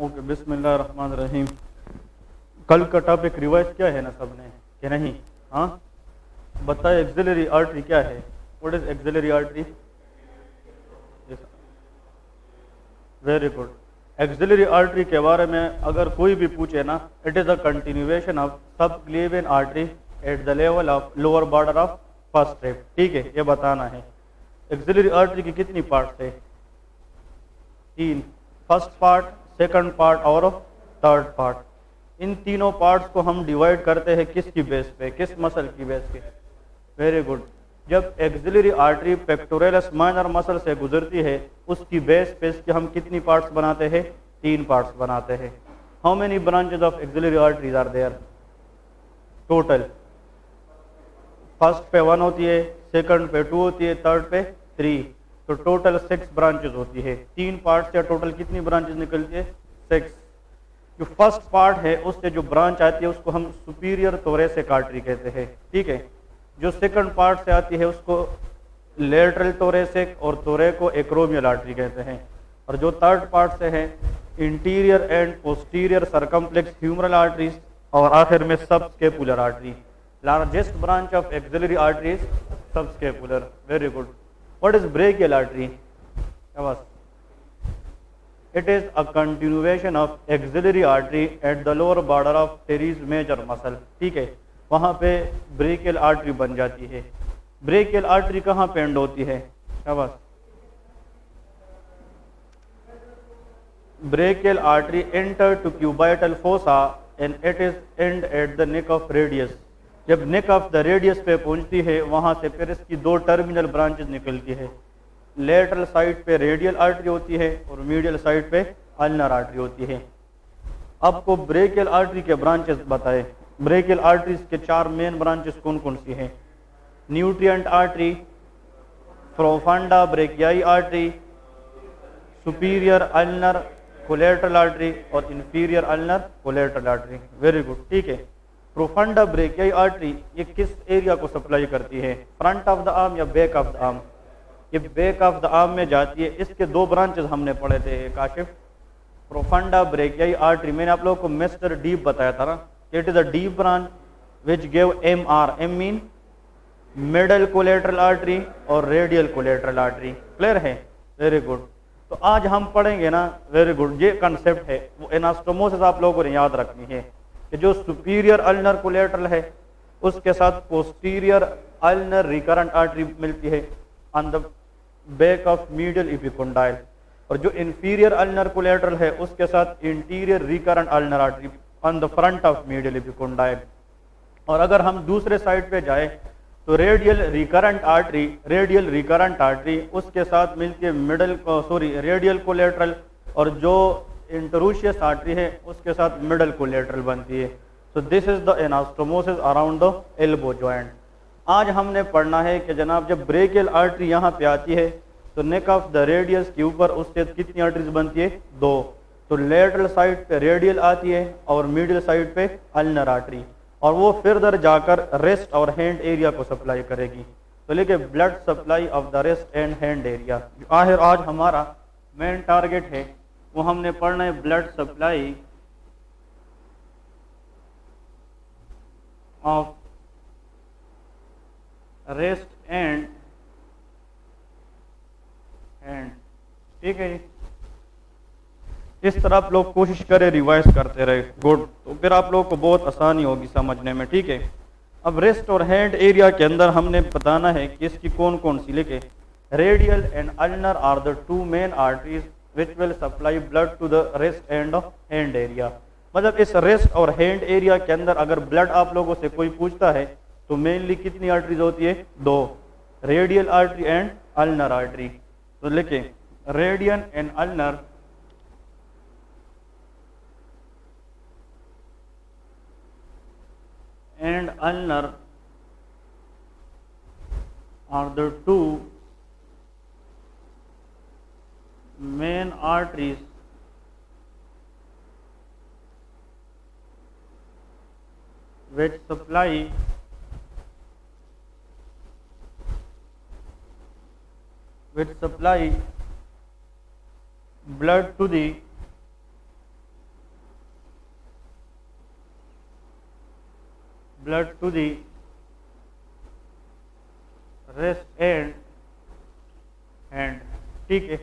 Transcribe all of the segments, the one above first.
Okay, बिस्मिल्लाहिर्रहमानिर्रहीम। कल का टॉपिक रिवाइज किया है ना सबने कि नहीं? हाँ, बताए एक्सिलरी आर्टरी क्या है? What is axillary artery? Very good. Axillary artery के बारे में अगर कोई भी पूछे ना, it is a continuation of subclavian artery at the level of lower border of first step. ठीक है, ये बताना है। एक्सिलरी आर्टरी की कितनी पार्ट्स है? तीन। फर्स्ट पार्ट, सेकंड पार्ट और थर्ड पार्ट। इन तीनों पार्ट्स को हम डिवाइड करते हैं किसकी बेस पे? किस मसल की बेस पे? Very good. जब axillary artery pectoralis minor muscle से गुजरती है, उसकी बेस पे इसके हम कितनी पार्ट्स बनाते हैं? तीन पार्ट्स बनाते हैं। How many branches of axillary arteries are there total? First पे 1 होती है, सेकंड पे 2 होती है, थर्ड पे 3, तो टोटल 6 ब्रांचेज होती है। तीन पार्ट से टोटल कितनी ब्रांचेज निकलती है? 6। जो फर्स्ट पार्ट है उससे जो ब्रांच आती है उसको हम सुपीरियर थोरेसिक आर्टरी कहते हैं। ठीक है। जो सेकंड पार्ट से आती है उसको लेटरल थोरेसिक और थोरेको एक्रोमियल आर्टरी कहते हैं। और जो थर्ड पार्ट से है interior and posterior circumflex humeral arteries, और आखिर में subscapular artery. Largest branch of axillary arteries subscapular. Very good. What is brachial artery? It is a continuation of axillary artery at the lower border of teres major muscle। ठीक है, वहाँ पे brachial artery बन जाती है। Brachial artery कहाँ पे and होती है? शाबाश। Brachial artery enter to cubital fossa and it is end at the neck of radius. जब नेक ऑफ द रेडियस पे पहुंचती है वहाँ से फिर इसकी दो टर्मिनल ब्रांचेज निकलती है। लेटरल साइड पे रेडियल आर्टरी होती है और मीडियल साइड पे अल्नर आर्टरी होती है। आपको ब्रेकियल आर्टरी के ब्रांचेस बताए। ब्रेकियल आर्टरीज के 4 मेन ब्रांचेस कौन कौन सी हैं? Nutrient artery, profunda brachii artery, superior ulnar collateral artery और inferior ulnar collateral artery. Very good. ठीक है। प्रोफंडा ब्रेकियाई आर्टरी ये किस एरिया को सप्लाई करती है? फ्रंट ऑफ द आर्म या बैक ऑफ द आर्म? ये बैक ऑफ द आर्म में जाती है। इसके दो ब्रांचेस हमने पढ़े थे काशिफ। प्रोफंडा ब्रेकियाई आर्टरी मैंने आप लोगों को मिस्टर डीप बताया था ना, it is a deep branch which give MR. M mean middle collateral artery और रेडियल कोलेटरल आर्टरी। क्लियर है? Very good. तो आज हम पढ़ेंगे ना, वेरी गुड, ये कंसेप्ट है वो एनास्टोमोसिस आप लोगों को याद रखनी है कि जो सुपीरियर अल्नर कोलेटरल है उसके साथ पोस्टीरियर अल्नर रिकरेंट आर्टरी मिलती है on the back of medial epicondyle, और जो इंफीरियर अल्नर कोलेटरल है उसके साथ interior recurrent ulnar artery on the front of medial epicondyle. और अगर हम दूसरे साइड पे जाए तो रेडियल रिकरेंट आर्टरी उसके साथ मिलती है रेडियल कोलेटरल, और जो इंटरूशियस आर्टरी है उसके साथ मिडल कोलेटरल बनती है। So this is the anastomosis around the elbow joint. आज हमने पढ़ना है कि जनाब जब ब्रेकियल आर्टरी यहाँ पे आती है तो नेक ऑफ द रेडियस के ऊपर उससे कितनी आर्टरीज बनती है? 2। तो लेटरल साइड पे रेडियल आती है और मीडियल साइड पे अल्नर आर्टरी, और वो फिर जाकर रेस्ट और हैंड एरिया को सप्लाई करेगी। तो लेके blood supply of the wrist and hand area. आखिर आज हमारा मेन टारगेट है वो हमने पढ़ना है blood supply of rest and hand. ठीक है जी। इस तरह आप लोग कोशिश करें, रिवाइज करते रहे। गुड। तो फिर आप लोगों को बहुत आसानी होगी समझने में। ठीक है। अब रेस्ट और हैंड एरिया के अंदर हमने बताना है कि इसकी कौन कौन सी लिखे। Radial and ulnar are the 2 main arteries which will supply blood to the wrist and of hand area. मतलब इस रेस्ट और हैंड एरिया के अंदर अगर ब्लड आप लोगों से कोई पूछता है तो मेनली कितनी आर्टरीज होती है? 2, radial artery and ulnar artery. तो लिखें radian and ulnar and ulnar are the 2 main arteries which supply blood to the blood to the wrist and hand. ठीक है,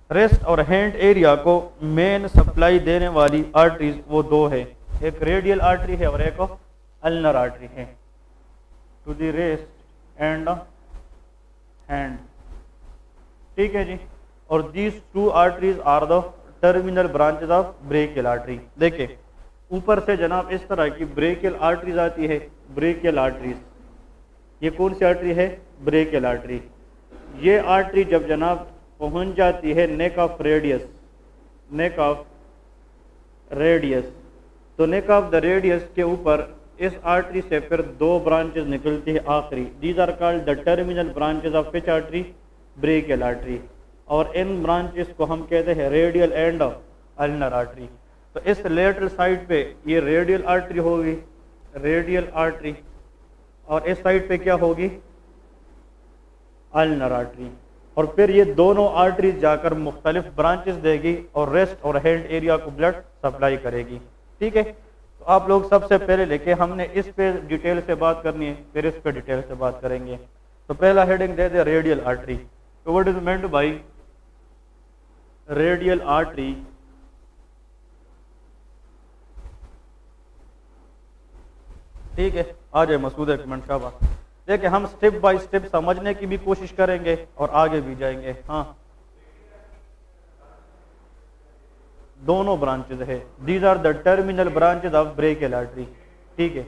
रेस्ट और हैंड एरिया को मेन सप्लाई देने वाली आर्टरीज वो दो है, एक रेडियल आर्टरी है और एक अल्नर आर्टरी है। To the wrist and hand. ठीक है जी, और these two arteries are the terminal branches of brachial artery. देखिए ऊपर से जनाब इस तरह की ब्रेकियल आर्टरीज आती है, ब्रेकियल आर्टरीज। ये कौन सी आर्टरी है? Brachial artery. ये आर्टरी जब जनाब पहुंच जाती है नेक of radius, neck of radius, तो नेक ऑफ द रेडियस के ऊपर इस आर्टरी से फिर दो ब्रांचेस निकलती है आखिरी। These are called the terminal branches of which artery? Brachial artery. और इन ब्रांचेस को हम कहते हैं रेडियल एंड अल्नर आर्टरी। तो इस लेटरल साइड पे ये रेडियल आर्टरी होगी, रेडियल आर्टरी, और इस साइड पे क्या होगी? Ulnar artery. और फिर ये दोनों आर्टरीज जाकर मुख्तलिफ ब्रांचेस देगी और रेस्ट और हैंड एरिया को ब्लड सप्लाई करेगी। ठीक है, तो आप लोग सबसे पहले लेके हमने इस पे डिटेल से बात करनी है, फिर इस पे डिटेल से बात करेंगे। तो पहला हेडिंग दे दे रेडियल आर्टरी। तो what is meant by radial artery? ठीक है, आ जाए मसूद एक मिनट शाबाश। देखिए हम स्टेप बाय स्टेप समझने की भी कोशिश करेंगे और आगे भी जाएंगे। हाँ, दोनों ब्रांचेज है, these are the terminal branches of brachial artery. ठीक है,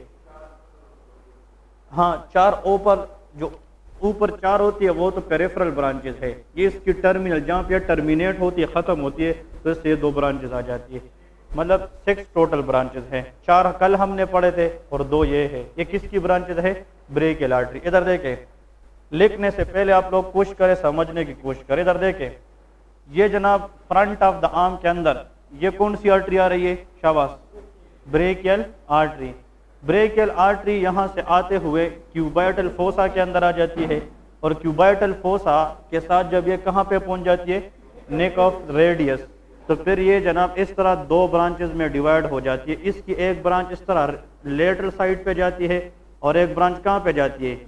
हाँ चार ऊपर जो ऊपर चार होती है वो तो पेरिफेरल ब्रांचेज है, ये इसकी टर्मिनल जहाँ पे टर्मिनेट होती है, खत्म होती है, तो इससे दो ब्रांचेज आ जाती है। मतलब 6 टोटल ब्रांचेज हैं, 4 कल हमने पढ़े थे और 2 ये है। ये किसकी ब्रांचेज है? Brachial artery. इधर देखें, लिखने से पहले आप लोग कोशिश करें, समझने की कोशिश करें। इधर देखें, ये जनाब फ्रंट ऑफ द आर्म के अंदर ये कौन सी आर्टरी आ रही है? शाबाश, ब्रेकियल आर्टरी। ब्रेकियल आर्टरी यहाँ से आते हुए क्यूबाइटल फोसा के अंदर आ जाती है, और क्यूबाइटल फोसा के साथ जब ये कहाँ पे पहुंच जाती है? नेक ऑफ रेडियस। तो फिर ये जनाब इस तरह दो ब्रांचेस में डिवाइड हो जाती है। इसकी एक ब्रांच इस तरह लेटरल साइड पे जाती है और एक ब्रांच कहाँ पे जाती है?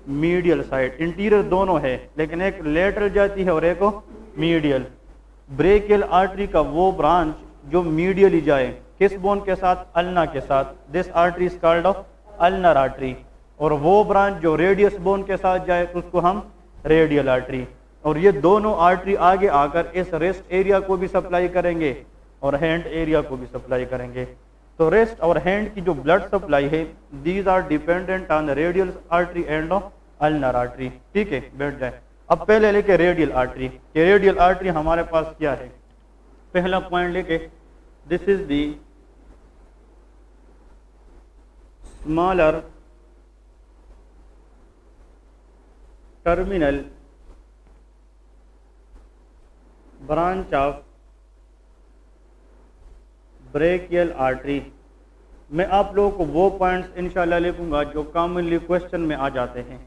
Medial side. इंटीरियर दोनों है, लेकिन एक लेटरल जाती है और एक मीडियल। ब्रेकियल आर्टरी का वो ब्रांच जो मीडियली जाए, किस बोन के साथ? अल्ना के साथ। This artery is called ulnar artery. और वो ब्रांच जो रेडियस बोन के साथ जाए उसको हम रेडियल आर्टरी। और ये दोनों आर्टरी आगे आकर इस रेस्ट एरिया को भी सप्लाई करेंगे और हैंड एरिया को भी सप्लाई करेंगे। तो रेस्ट और हैंड की जो ब्लड सप्लाई है, these are dependent on radial artery and ulnar artery. ठीक है, बैठ जाए। अब पहले लेके रेडियल आर्टरी। ये रेडियल आर्टरी हमारे पास क्या है? पहला पॉइंट लेके, this is the smaller terminal branch of brachial artery. मैं आप लोगों को वो पॉइंट्स इंशाल्लाह लिखूंगा जो कॉमनली क्वेश्चन में आ जाते हैं,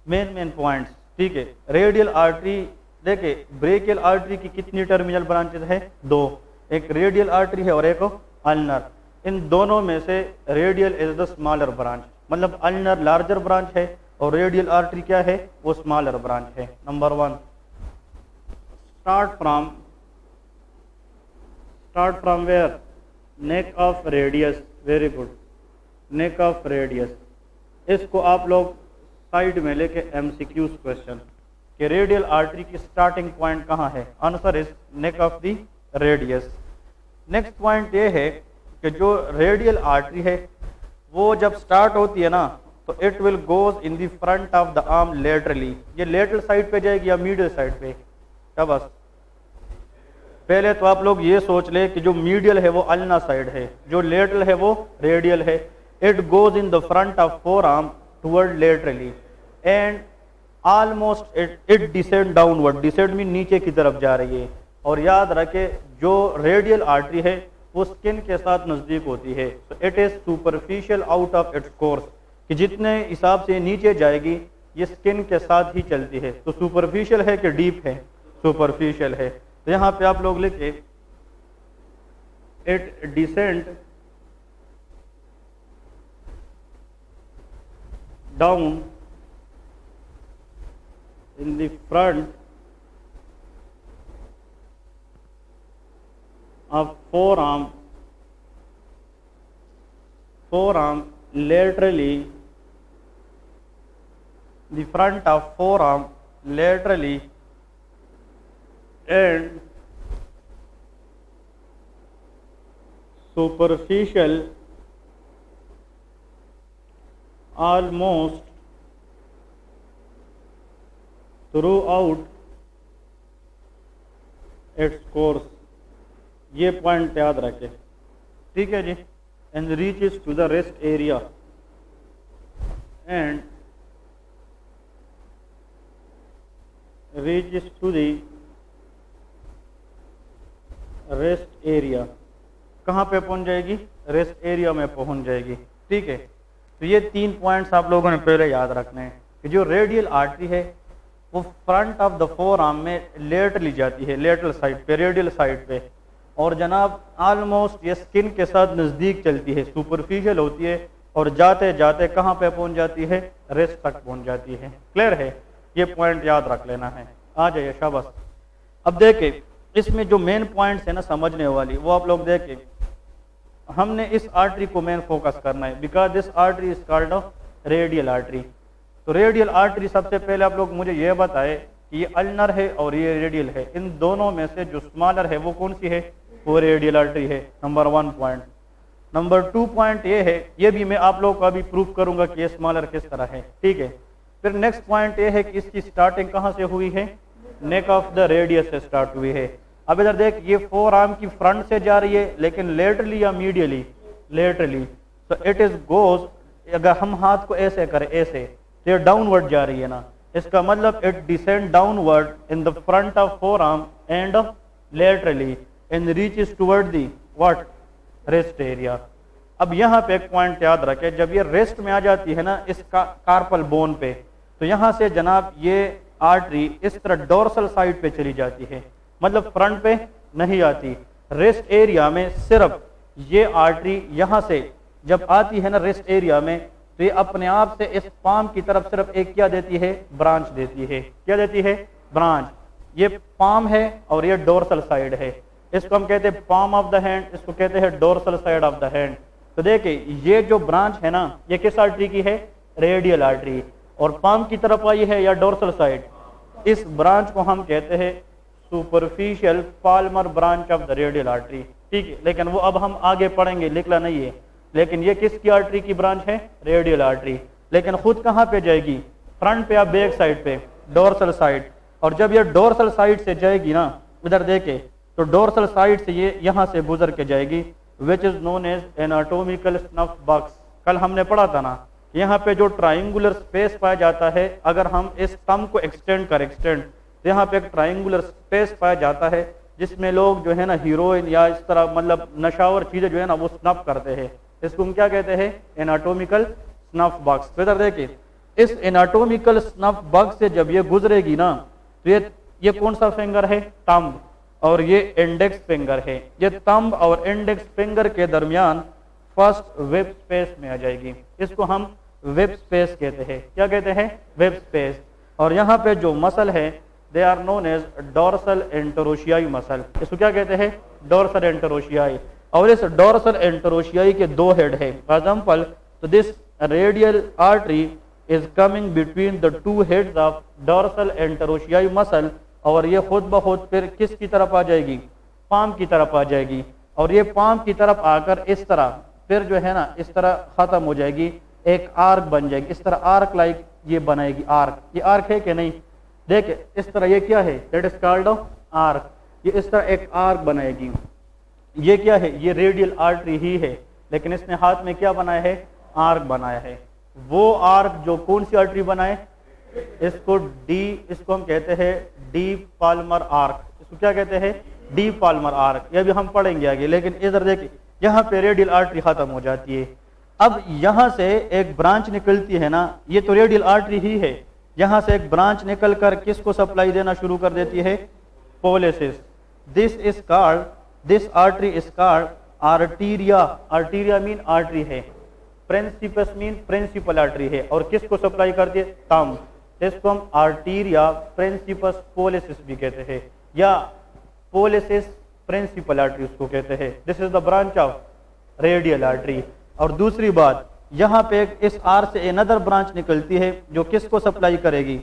मेन पॉइंट्स। ठीक है, रेडियल आर्टरी, देखे ब्रेकियल आर्टरी की कितनी टर्मिनल ब्रांचेस है? 2। एक रेडियल आर्टरी है और एक अल्नर। इन दोनों में से radial is the smaller branch, मतलब अल्नर लार्जर ब्रांच है और रेडियल आर्टरी क्या है? वो स्मॉलर ब्रांच है। Number 1, start from where? Neck of radius. Very good, neck of radius. इसको आप लोग साइड में लेके MCQs क्वेश्चन कि रेडियल आर्टरी की स्टार्टिंग पॉइंट कहाँ है? Answer is neck of the radius. Next point ये है कि जो रेडियल आर्टरी है वो जब स्टार्ट होती है ना, तो it will goes in the front of the arm laterally. ये लेटरल साइड पे जाएगी या मीडियल साइड पे? क्या बस पहले तो आप लोग ये सोच ले कि जो मीडियल है वो अल्ना साइड है, जो लेटरल है वो रेडियल है। It goes in the front of forearm toward laterally and almost it descend downward. Descend में नीचे की तरफ जा रही है। और याद रखे जो रेडियल आर्टरी है वो स्किन के साथ नजदीक होती है, तो it is superficial out of its course, कि जितने हिसाब से नीचे जाएगी ये स्किन के साथ ही चलती है। तो सुपरफिशियल है कि डीप है? सुपरफिशियल है। तो यहाँ पे आप लोग लिखे it descend down in the front of forearm laterally, the front of forearm laterally and superficial almost throughout its course। ये पॉइंट याद रखें, ठीक है जी। And reaches to the wrist area and reaches to the wrist area. कहाँ पे पहुंच जाएगी? रेस्ट एरिया में पहुंच जाएगी, ठीक है। तो ये 3 पॉइंट्स आप लोगों ने पहले याद रखने हैं कि जो रेडियल आर्टरी है वो front of the four arm में लेटरली जाती है, लेटरल साइड पे, रेडियल साइड पे, और जनाब ऑलमोस्ट ये स्किन के साथ नज़दीक चलती है, सुपरफिशियल होती है और जाते जाते कहाँ पे पहुंच जाती है? रेस्ट तक पहुंच जाती है। क्लियर है? ये पॉइंट याद रख लेना है। आ जाइए, शाबाश। अब देखें इसमें जो मेन पॉइंट्स है ना समझने वाली, वो आप लोग देखें। हमने इस आर्टरी को मेन फोकस करना है because this artery is called radial artery. तो रेडियल आर्टरी सबसे पहले आप लोग मुझे ये बताए कि ये अल्नर है और ये रेडियल है, इन दोनों में से जो स्मॉलर है वो कौन सी है? वो रेडियल आर्टरी है। Number 1 point. नंबर 2 पॉइंट ये है, ये भी मैं आप लोग को अभी प्रूफ करूंगा कि ये स्मॉलर किस तरह है, ठीक है। फिर नेक्स्ट पॉइंट ये है कि इसकी स्टार्टिंग कहाँ से हुई है? नेक ऑफ द रेडियस से स्टार्ट हुई है। अब इधर देख, ये फोर आर्म की फ्रंट से जा रही है, लेकिन लेटरली या मीडियली? लेटरली। तो इट इज गोज, अगर हम हाथ को ऐसे करें, ऐसे, तो ये डाउनवर्ड जा रही है ना, इसका मतलब it descend downward in the front of forearm and laterally and reaches toward the what? Wrist area. अब यहाँ पे एक पॉइंट याद रखें, जब ये रेस्ट में आ जाती है ना इस कार्पल बोन पे, तो यहाँ से जनाब ये आर्टरी इस तरह डोर्सल साइड पे चली जाती है, मतलब फ्रंट पे नहीं आती। रेस्ट एरिया में सिर्फ ये आर्टरी यहाँ से जब आती है ना रेस्ट एरिया में, तो ये अपने आप से इस पाम की तरफ सिर्फ एक क्या देती है? ब्रांच देती है। क्या देती है? ब्रांच। ये पाम है और ये डोर्सल साइड है, इसको हम कहते हैं पाम ऑफ द हैंड, इसको कहते हैं dorsal side of the hand. तो देखिए ये जो ब्रांच है ना, ये किस आर्टरी की है? Radial artery. और पाम की तरफ आई है या डोर्सल साइड? इस ब्रांच को हम कहते हैं superficial palmar branch of the radial artery, ठीक है। लेकिन वो अब हम आगे पढ़ेंगे, लिखना नहीं है। लेकिन ये किसकी आर्टरी की ब्रांच है? Radial artery. लेकिन खुद कहाँ पे जाएगी? फ्रंट पे या बैक साइड पे? Dorsal side. और जब ये डोर्सल साइड से जाएगी ना, इधर देखे, तो डोर्सल साइड से ये यहाँ से गुजर के जाएगी, which is known as anatomical snuff box. कल हमने पढ़ा था ना, यहाँ पे जो ट्राइंगुलर स्पेस पाया जाता है, अगर हम इस थंब को एक्सटेंड, तो यहाँ पे एक ट्राइंगुलर स्पेस पाया जाता है जिसमें लोग जो है ना हीरोइन या इस तरह मतलब नशावर चीजें जो है ना वो स्नफ करते हैं। इसको हम क्या कहते हैं? Anatomical snuff box. तो इधर देखिए, इस एनाटोमिकल स्नफ बॉक्स से जब ये गुजरेगी ना, तो ये कौन सा फिंगर है? थंब। और ये इंडेक्स फिंगर है। ये थंब और इंडेक्स फिंगर के दरमियान फर्स्ट वेब स्पेस में आ जाएगी। इसको हम वेब स्पेस कहते हैं। क्या कहते हैं? Web space. और यहाँ पे जो मसल है, they are known as dorsal interossei muscle. इसको क्या कहते हैं? Dorsal interossei. और इस डोर्सल एंटरोशियाई के 2 हेड है। फॉर एग्जाम्पल, तो this radial artery is coming between the 2 heads of dorsal interossei muscle, और ये खुद ब खुद फिर किसकी तरफ आ जाएगी? पाम की तरफ आ जाएगी। और ये पाम की तरफ आकर इस तरह फिर जो है ना इस तरह खत्म हो जाएगी, एक आर्क बन जाएगी। इस तरह आर्क लाइक ये बनाएगी आर्क। ये आर्क है कि नहीं? देखिए इस तरह, ये क्या है? That is called arc. ये इस तरह एक आर्क बनाएगी। ये क्या है? ये रेडियल आर्टरी ही है, लेकिन इसने हाथ में क्या बनाया है? आर्क बनाया है। वो आर्क जो कौन सी आर्टरी बनाए? इसको हम कहते हैं डी पाल्मर आर्क। इसको क्या कहते हैं? D Palmer arc. ये भी हम पढ़ेंगे आगे। लेकिन इधर देखिए, यहाँ पे रेडियल आर्टरी खत्म हो जाती है। अब यहाँ से एक ब्रांच निकलती है ना, ये तो रेडियल आर्टरी ही है। यहाँ से एक ब्रांच निकल कर किसको सप्लाई देना शुरू कर देती है? Pollicis. This artery is called arteria. Arteria mean artery है। प्रिंसिपस मीन प्रिंसिपल आर्टरी है और किसको सप्लाई करती है? थंब। इसको हम आर्टीरिया प्रिंसिपस पोलिसिस भी कहते हैं या पोलिसिस प्रिंसिपल आर्टरी उसको कहते हैं। This is the branch of radial artery. और दूसरी बात, यहाँ पे इस आर से अनदर ब्रांच निकलती है जो किसको सप्लाई करेगी?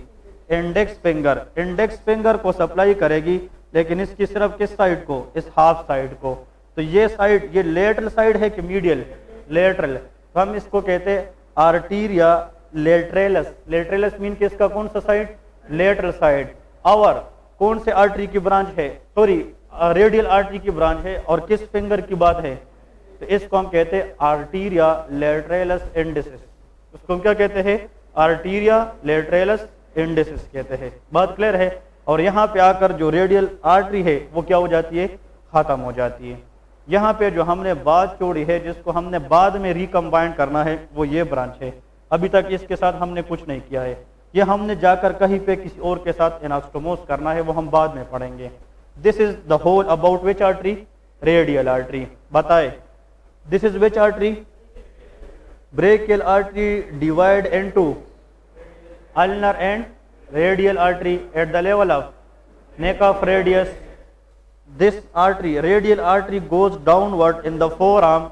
Index finger. इंडेक्स फिंगर को सप्लाई करेगी, लेकिन इसकी सिर्फ किस साइड को? इस हाफ साइड को। तो ये साइड, ये लेटरल साइड है कि मीडियल? लेटरल। तो हम इसको कहते हैं आर्टीरिया लेटरलस। लेटरलस मीन कि इसका कौन सा साइड? Lateral side. और कौन से आर्टरी की ब्रांच है? सॉरी, रेडियल आर्टरी की ब्रांच है। और किस फिंगर की बात है? तो इसको हम कहते हैं आर्टीरिया लेटरलस इंडिसिस। उसको हम क्या कहते हैं? आर्टीरिया लेटरलस इंडिसिस कहते हैं। बात क्लियर है? और यहाँ पे आकर जो रेडियल आर्टरी है वो क्या हो जाती है? खत्म हो जाती है। यहाँ पे जो हमने बात छोड़ी है, जिसको हमने बाद में रिकम्बाइन करना है, वो ये ब्रांच है। अभी तक इसके साथ हमने कुछ नहीं किया है। ये हमने जाकर कहीं पे किसी और के साथ एनास्टोमोस करना है, वो हम बाद में पढ़ेंगे। This is the whole about which artery? Radial artery. बताए, this is which artery? Brachial artery divide into ulnar and radial artery at the level of neck of radius. This artery, radial artery, goes downward in the forearm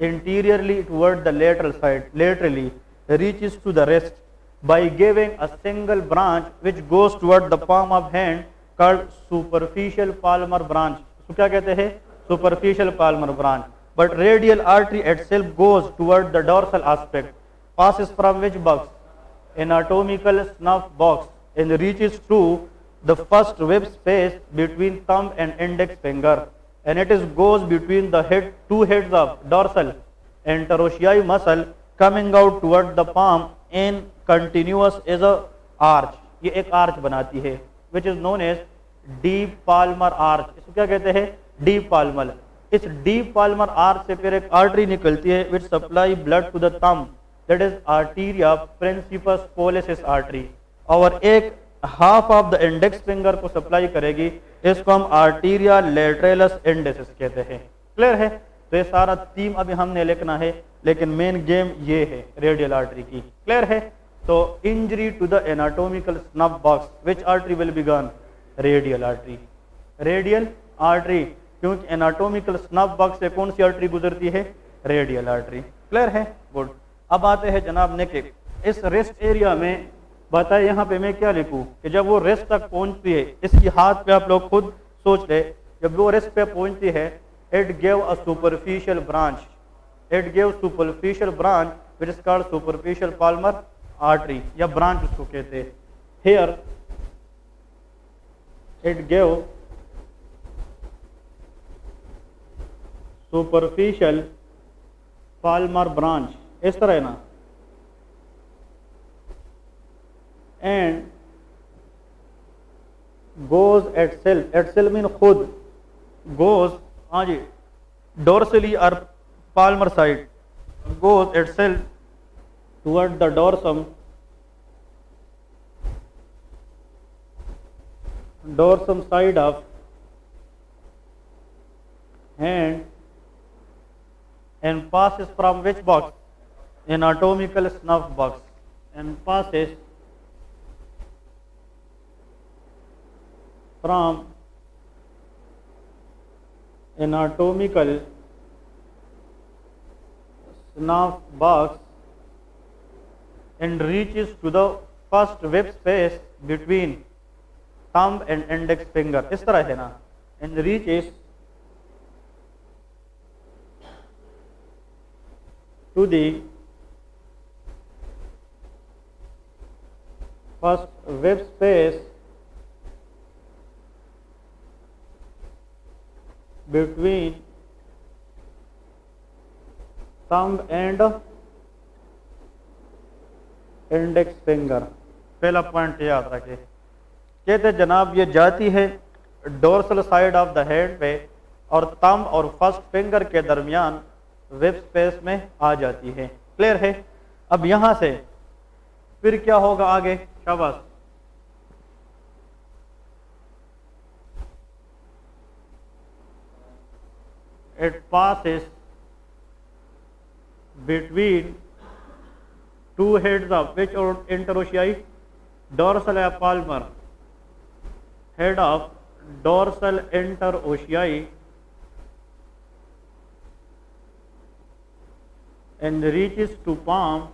anteriorly toward the lateral side, laterally reaches to the wrist by giving a single branch which goes toward the palm of hand called superficial palmar branch. So क्या कहते हैं? Superficial palmar branch. But radial artery itself goes toward the dorsal aspect, passes from which box? Anatomical snuff box, and reaches through the first web space between thumb and index finger, and it is goes between the two heads of dorsal and interossei muscle coming out toward the palm in continuous as a arch. ये एक arch बनाती है which is known as deep palmar arch. इसको क्या कहते हैं? deep palmar. इस deep palmar arch से फिर एक आर्टरी निकलती है which supply blood to the thumb, that is arteria principus pollicis artery, और एक half of the index finger को सप्लाई करेगी। इसको हम आर्टीरिया लेटरलस इंडिसिस कहते हैं। क्लियर है? तो ये सारा थीम अभी हमने लिखना है, लेकिन मेन गेम ये है रेडियल आर्टरी की। क्लियर है? तो injury to the anatomical snuff box, which artery will be gone? Radial artery. Radial artery, क्योंकि एनाटोमिकल स्नफ बॉक्स से कौन सी आर्टरी गुजरती है? Radial artery. क्लियर है? गुड। अब आते हैं जनाब नेक। इस रेस्ट एरिया में बताए, यहाँ पे मैं क्या लिखूं कि जब वो रेस्ट तक पहुंचती है, इसकी हाथ पे आप लोग खुद सोच ले, जब वो रेस्ट पे पहुंचती है, it give a superficial branch, it give superficial branch which is called superficial palmar artery, या ब्रांच उसको कहते हैं। Here it give superficial palmar branch, इस तरह है ना, and goes itself, itself mean खुद, गोज, हाँ जी, डोर्सली और palmar side, goes itself toward the dorsum, dorsum side of hand and passes from which box? Anatomical snuff box, and passes from anatomical snuff box and reaches to the first web space between thumb and index finger, इस तरह है ना, and reaches to the first web space between thumb and index finger। पहला point याद रखें, कहते जनाब ये जाती है dorsal side of the head पे और थंब और फर्स्ट फिंगर के दरमियान वेब स्पेस में आ जाती है। क्लियर है? अब यहां से फिर क्या होगा आगे? शाबाश, it passes between two heads of which interossei, dorsal या palmar, head of dorsal interossei and reaches to palm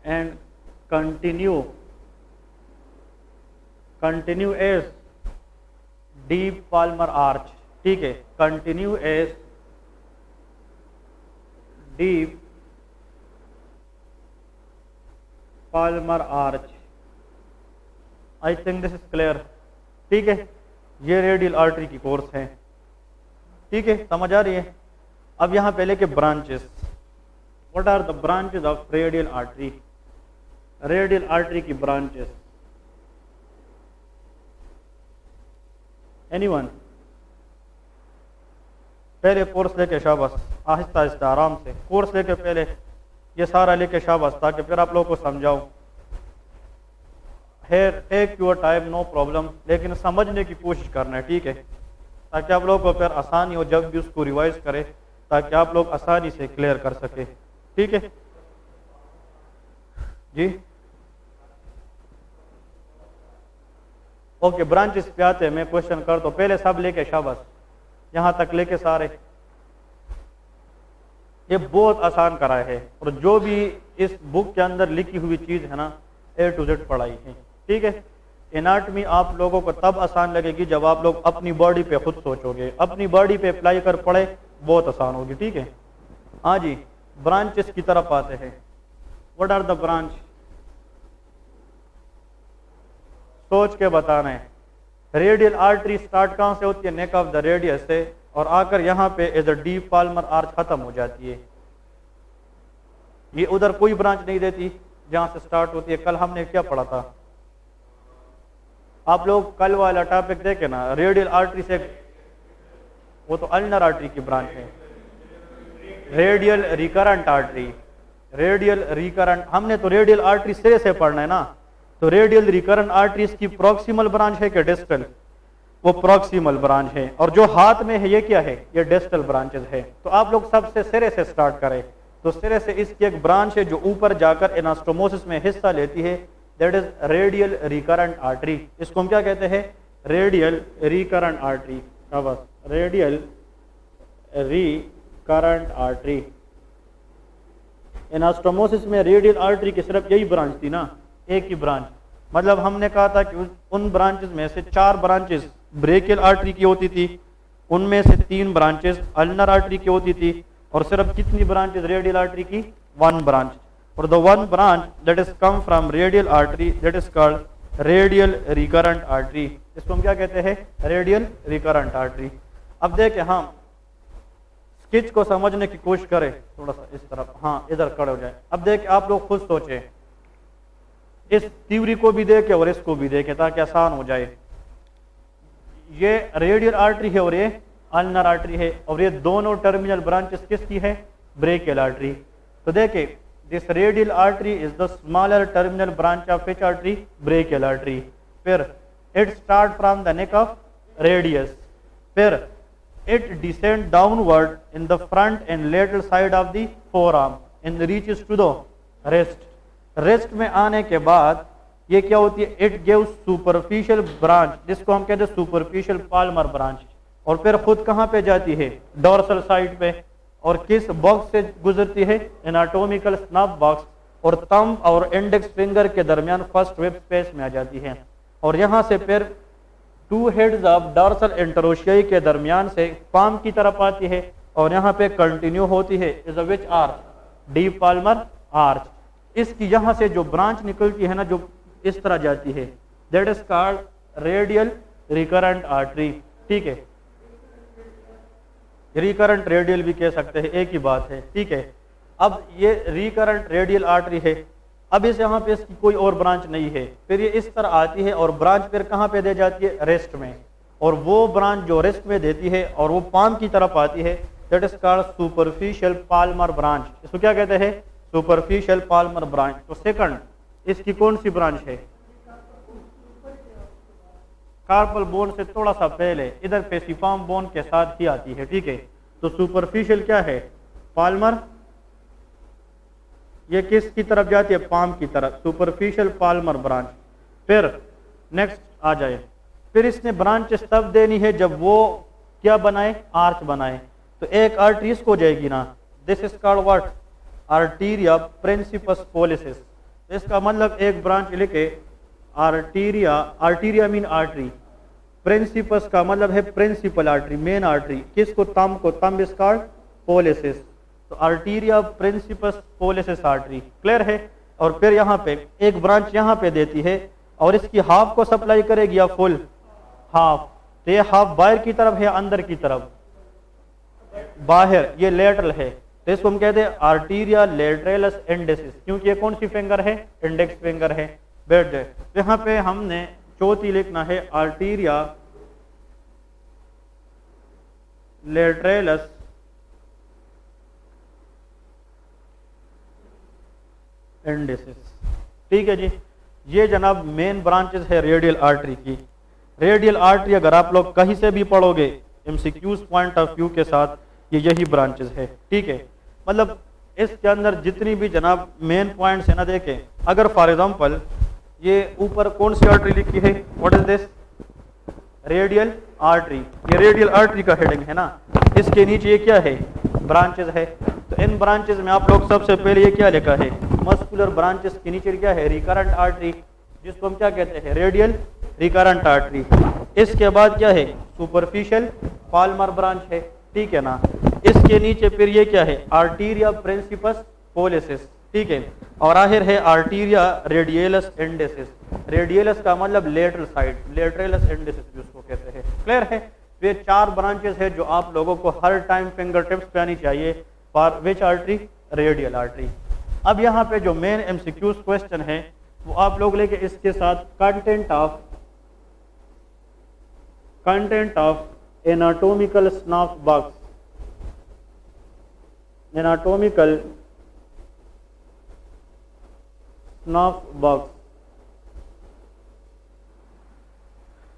and continue as deep palmar arch, ठीक है, continue as deep palmar arch. I think this is clear, ठीक है। ये radial artery की course है, ठीक है, समझ आ रही है। अब यहाँ पहले के branches, what are the branches of radial artery, radial artery की ब्रांचेस, एनीवन? पहले कोर्स लेके शाबाश, आहिस्ता आहिस्ता आराम से कोर्स लेके पहले ये सारा लेके शाबाश, ताकि फिर आप लोगों को समझाऊं। Take your time, no problem, लेकिन समझने की कोशिश करना है, ठीक है, ताकि आप लोगों को फिर आसानी हो जब भी उसको रिवाइज करें, ताकि आप लोग आसानी से क्लियर कर सके, ठीक है जी। ओके, ब्रांचेस पे आते हैं, मैं क्वेश्चन कर दो पहले, सब लेके शाबाश, यहां तक लेके सारे। ये बहुत आसान कराया है, और जो भी इस बुक के अंदर लिखी हुई चीज है ना, A to Z पढ़ाई है, ठीक है। एनाटमी आप लोगों को तब आसान लगेगी जब आप लोग अपनी बॉडी पे खुद सोचोगे, अपनी बॉडी पे अप्लाई कर पढ़े, बहुत आसान होगी, ठीक है। हाँ जी, ब्रांचेस की तरफ आते हैं। व्हाट आर द ब्रांच, सोच के बताना है। रेडियल आर्टरी स्टार्ट कहाँ से होती है, नेक ऑफ द रेडियस से, और आकर यहाँ पे as a deep palmar arch खत्म हो जाती है। ये उधर कोई ब्रांच नहीं देती जहां से स्टार्ट होती है। कल हमने क्या पढ़ा था, आप लोग कल वाला टॉपिक देखे ना, रेडियल आर्टरी से, वो तो अल्नर आर्टरी की ब्रांच है, radial recurrent artery, radial recurrent, हमने तो रेडियल आर्टरी सिरे से पढ़ना है ना, तो रेडियल रिकरेंट आर्टरी की प्रॉक्सिमल ब्रांच है कि डिस्टल, वो प्रॉक्सिमल ब्रांच है, और जो हाथ में है ये क्या है, ये डिस्टल ब्रांचेस है। तो आप लोग सबसे सिरे से स्टार्ट करें, तो सिरे से इसकी एक ब्रांच है जो ऊपर जाकर एनास्टोमोसिस में हिस्सा लेती है, that is radial recurrent artery. इसको हम क्या कहते हैं, रेडियल रिकरेंट आर्टरी, बस रेडियल रिकरेंट आर्टरी। एनास्टोमोसिस में रेडियल आर्टरी की सिर्फ यही ब्रांच थी ना, एक ही ब्रांच, मतलब हमने कहा था कि उन ब्रांचेस में से 4 ब्रांचेस ब्रेकियल आर्टरी की होती थी, उनमें से 3 ब्रांचेस अल्नर आर्टरी की होती थी, और सिर्फ कितनी ब्रांचेस रेडियल आर्टरी की, 1 ब्रांच। और the 1 branch that is come from radial artery that is called radial recurrent artery. इसको हम क्या कहते हैं, रेडियल रिकरेंट आर्टरी। अब देखें, हम स्केच को समझने की कोशिश करें, थोड़ा सा इस तरफ, हाँ इधर खड़े हो जाए। अब देखें, आप लोग खुद सोचें, इस थ्योरी को भी देखें और इसको भी देखें ताकि आसान हो जाए। ये रेडियल आर्टरी है और ये अल्नर आर्टरी है, और ये दोनों टर्मिनल ब्रांचेस किसकी है, ब्रेकियल आर्टरी। तो देखिए, this radial artery is the smaller terminal branch of which artery, brachial artery. फिर it start from the neck of radius, फिर it descend downward in the front and lateral side of the forearm and reaches to the wrist. Wrist में आने के बाद ये क्या होती है, इट गिव्स सुपरफिशियल ब्रांच, जिसको हम कहते हैं सुपरफिशियल पाल्मर ब्रांच, और फिर खुद कहाँ पे जाती है, डोर्सल साइड पे, और किस बॉक्स से गुजरती है, एनाटॉमिकल स्नैप बॉक्स, और थंब और इंडेक्स फिंगर के दरमियान फर्स्ट वेब स्पेस में आ जाती है, और यहाँ से फिर 2 हेड्स ऑफ डोर्सल इंटरोशियाई के दरमियान से पाम की तरफ आती है, और यहाँ पे कंटिन्यू होती है is a which arch, deep palmar arch. इसकी यहाँ से जो ब्रांच निकलती है ना, जो इस तरह जाती है, that is called radial recurrent artery, ठीक है। रिकरेंट रेडियल भी कह सकते हैं, एक ही बात है, ठीक है। अब ये रिकरेंट रेडियल आर्टरी है, अब इस यहाँ पे इसकी कोई और ब्रांच नहीं है, फिर ये इस तरह आती है और ब्रांच फिर कहाँ पे दे जाती है, रेस्ट में, और वो ब्रांच जो रेस्ट में देती है और वो पाम की तरफ आती है, that is called superficial palmar branch. इसको क्या कहते हैं, सुपरफिशियल पाल्मर ब्रांच। तो सेकंड इसकी कौन सी ब्रांच है, कार्पल बोन से थोड़ा सा पहले इधर पेसिफॉर्म बोन के साथ ही आती है, ठीक है। तो सुपरफिशियल क्या है, पाल्मर, ये किसकी तरफ जाती है, पाम की तरफ, सुपरफिशियल पाल्मर ब्रांच। फिर नेक्स्ट आ जाए, फिर इसने ब्रांचेस तब देनी है जब वो क्या बनाए, आर्च बनाए। तो एक आर्टरी इसको जाएगी ना, this is called what, arteria princeps pollicis. इसका मतलब एक ब्रांच लिखे arteria, arteria mean artery, princeps का मतलब है प्रिंसिपल आर्टरी, मेन आर्टरी, किसको, तम को, तम इज कॉल्ड पोलिसिस। तो arteria princeps policies artery, clear है। और फिर यहाँ पे एक ब्रांच यहाँ पे देती है और इसकी हाफ को सप्लाई करेगी या फुल, हाफ। तो ये हाफ बाहर की तरफ है, अंदर की तरफ, बाहर, ये लेटरल है। तो इसको हम कहते हैं आर्टीरिया लेटरलस इंडेक्स, क्योंकि ये कौन सी फिंगर है, इंडेक्स फिंगर है। बैठ जाए। तो यहाँ पे हमने चौथी लिखना है आर्टीरिया लेटरलस इंडेक्स, ठीक है जी। ये जनाब मेन ब्रांचेस है रेडियल आर्टरी की। रेडियल आर्टरी अगर आप लोग कहीं से भी पढ़ोगे एमसीक्यूज पॉइंट ऑफ व्यू के साथ, ये यही ब्रांचेस है, ठीक है। मतलब इसके अंदर जितनी भी जनाब मेन पॉइंट्स है ना, देखें, अगर फॉर एग्जांपल ये ऊपर कौन सी आर्टरी लिखी है, what is this, radial artery, ये रेडियल आर्टरी का हेडिंग है ना। इसके नीचे ये क्या है, ब्रांचेस है। तो इन ब्रांचेस में आप लोग सबसे पहले ये क्या लिखा है, मस्कुलर ब्रांचेस के नीचे क्या है, रिकरेंट आर्टरी, जिसको हम क्या कहते हैं, रेडियल रिकरेंट आर्टरी। इसके बाद क्या है, सुपरफिशियल पाल्मर ब्रांच है, ठीक है ना। इसके नीचे फिर ये क्या है, आर्टीरिया प्रिंसिपस पोलिसिस, ठीक है। और आखिर है आर्टीरिया रेडियलस इंडेसिस, रेडियलस का मतलब लेटरल साइड, लेटरलस इंडेसिस जिसको कहते हैं, क्लियर है। तो ये चार ब्रांचेस है जो आप लोगों को हर टाइम फिंगर टिप्स पे आनी चाहिए for which artery, radial artery. अब यहाँ पे जो मेन एमसीक्यूज क्वेश्चन है वो आप लोग लेके इसके साथ content of anatomical snuff box, anatomical snuff box.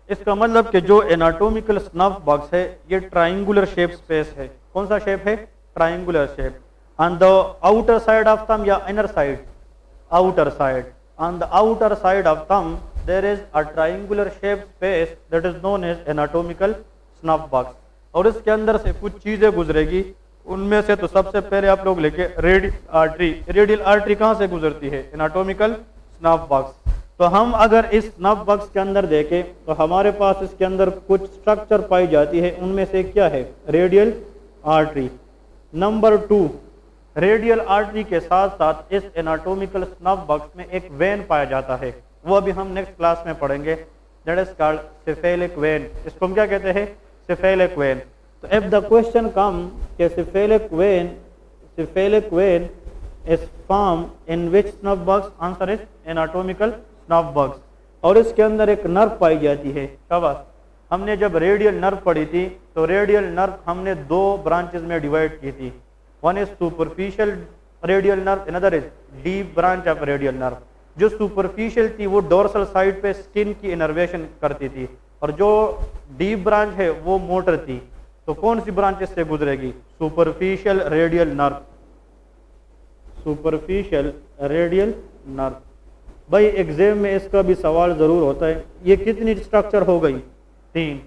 इसका मतलब कि जो एनाटोमिकल स्नफ बॉक्स है ये ट्राइंगुलर शेप स्पेस है। कौन सा शेप है, triangular shape. On the outer side of thumb या inner side, outer side, on the outer side of thumb there is a triangular shape space that is known as anatomical snuff box. और इसके अंदर से कुछ चीजें गुजरेगी, उनमें से तो सबसे पहले आप लोग लेके रेडियल आर्टरी, रेडियल आर्टरी कहाँ से गुजरती है, एनाटोमिकल स्नफ बॉक्स। तो हम अगर इस स्नफ बॉक्स के अंदर देखें तो हमारे पास इसके अंदर कुछ स्ट्रक्चर पाई जाती है, उनमें से क्या है, radial artery. Number 2, radial artery के साथ साथ इस एनाटोमिकल स्नफ बॉक्स में एक वेन पाया जाता है, वो अभी हम नेक्स्ट क्लास में पढ़ेंगे, that is called cephalic vein. इसको हम क्या कहते हैं, सिफेलिक वेन। तो इफ द क्वेश्चन कम कि cephalic vein is form in which snuff box, answer is anatomical snuff box. और इसके अंदर एक नर्व पाई जाती है, शाबाश। हमने जब रेडियल नर्व पढ़ी थी तो रेडियल नर्व हमने दो ब्रांचेस में डिवाइड की थी, one is superficial radial nerve, another is deep branch of radial nerve. जो सुपरफिशियल थी वो डोर्सल साइड पे स्किन की इनर्वेशन करती थी, और जो डीप ब्रांच है वो मोटर थी। तो कौन सी ब्रांचेस से गुजरेगी, superficial radial nerve, superficial radial nerve. भाई एग्जाम में इसका भी सवाल जरूर होता है, ये कितनी स्ट्रक्चर हो गई, 3।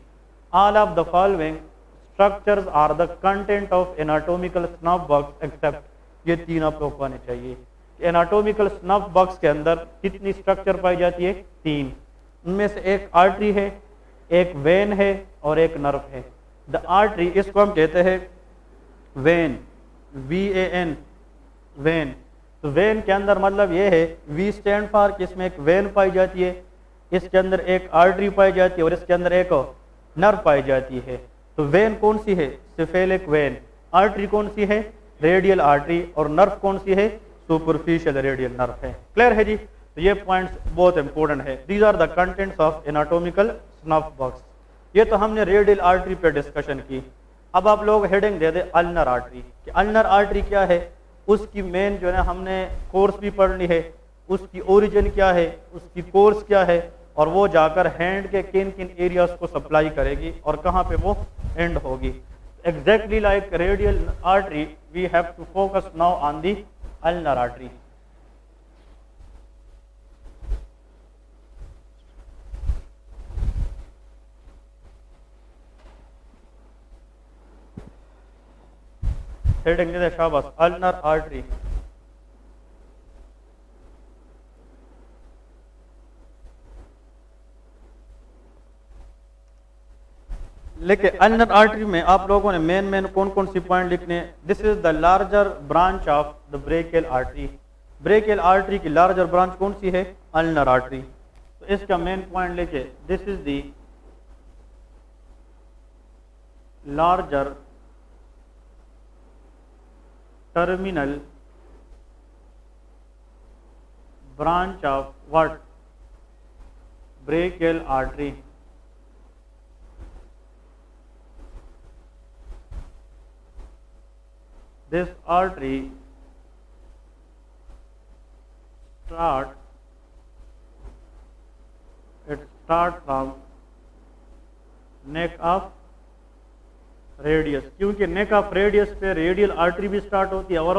All of the following structures are the content of anatomical snuff box except, ये 3 आप लोग को आने चाहिए। एनाटोमिकल स्नफ बॉक्स के अंदर कितनी स्ट्रक्चर पाई जाती है, 3। उनमें से एक आर्टरी है, एक वेन है और एक नर्व है। द आर्टरी, इसको हम कहते हैं वेन, VAN, वेन। तो वेन के अंदर मतलब ये है, V स्टैंड फॉर कि इसमें एक वेन पाई जाती है, इसके अंदर एक आर्टरी पाई जाती है और इसके अंदर एक नर्व पाई जाती है। तो वेन कौन सी है, सिफेलिक वेन। आर्टरी कौन सी है, रेडियल आर्टरी। और नर्व कौन सी है, सुपरफिशियल रेडियल नर्व है। क्लियर है जी। तो ये पॉइंट्स बहुत इंपॉर्टेंट है। These are the contents of anatomical snuff box. ये तो हमने रेडियल आर्टरी पे डिस्कशन की। अब आप लोग हेडिंग दे दे अल्नर आर्टरी कि अल्नर आर्टरी क्या है, उसकी मेन जो है हमने कोर्स भी पढ़नी है, उसकी ओरिजिन क्या है, उसकी कोर्स क्या है और वो जाकर हैंड के किन किन एरियाज को सप्लाई करेगी और कहाँ पे वो एंड होगी। Exactly like radial artery we have to focus now on the ulnar artery. Heading the शाबाश, अल्नर आर्टरी। लेकिन अल्नर आर्टरी में आप लोगों ने मेन कौन कौन सी पॉइंट लिखने। This is the larger branch of the brachial artery. Brachial artery की लार्जर ब्रांच कौन सी है? Ulnar artery. तो इसका मेन पॉइंट लेके, this is the larger terminal branch of what? Brachial artery. This artery starts from neck of radius, क्योंकि नेक of radius पे radial artery भी स्टार्ट होती है और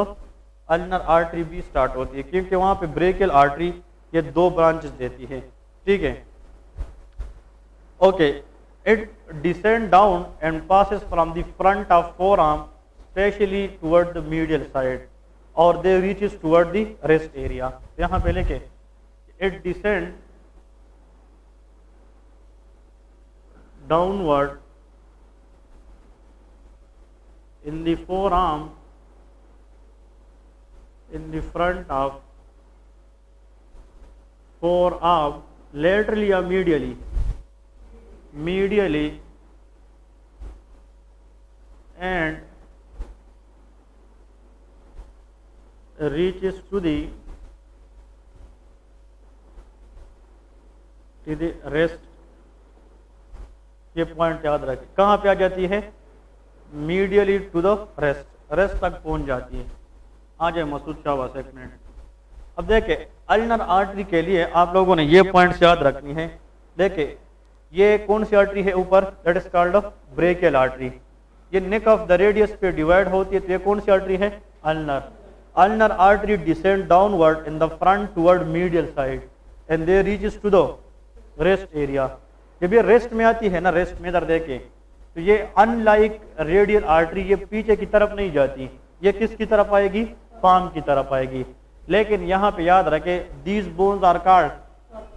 अल्नर आर्टरी भी स्टार्ट होती है, क्योंकि वहां पे ब्रेकियल आर्टरी ये दो ब्रांचेस देती है। ठीक है, okay. It descend down and passes from the front of forearm specially toward the medial side और they reaches toward the wrist area. यहाँ पे लेके it descend downward in the forearm in the front of forearm laterally or medially and reaches to the rest। ये point याद रखें, कहाँ पे आ जाती है? Medially to the wrist, wrist तक पहुंच जाती है। आ जाए मसूद शाबाश, एक मिनट। अब देखे अल्नर आर्टरी के लिए आप लोगों ने ये पॉइंट्स याद रखनी है। देखे ये कौन सी आर्टरी है ऊपर? That is called brachial artery. ये नेक ऑफ द रेडियस पे डिवाइड होती है, तो ये कौन सी आर्टरी है? Ulnar. Ulnar artery descend downward in the front toward medial side and they reaches to the wrist area. जब ये रेस्ट में आती है ना, रेस्ट में इधर देखे, तो ये अनलाइक रेडियल आर्टरी ये पीछे की तरफ नहीं जाती, ये किसकी तरफ आएगी? पाम की तरफ आएगी। लेकिन यहाँ पे याद रखे these bones are called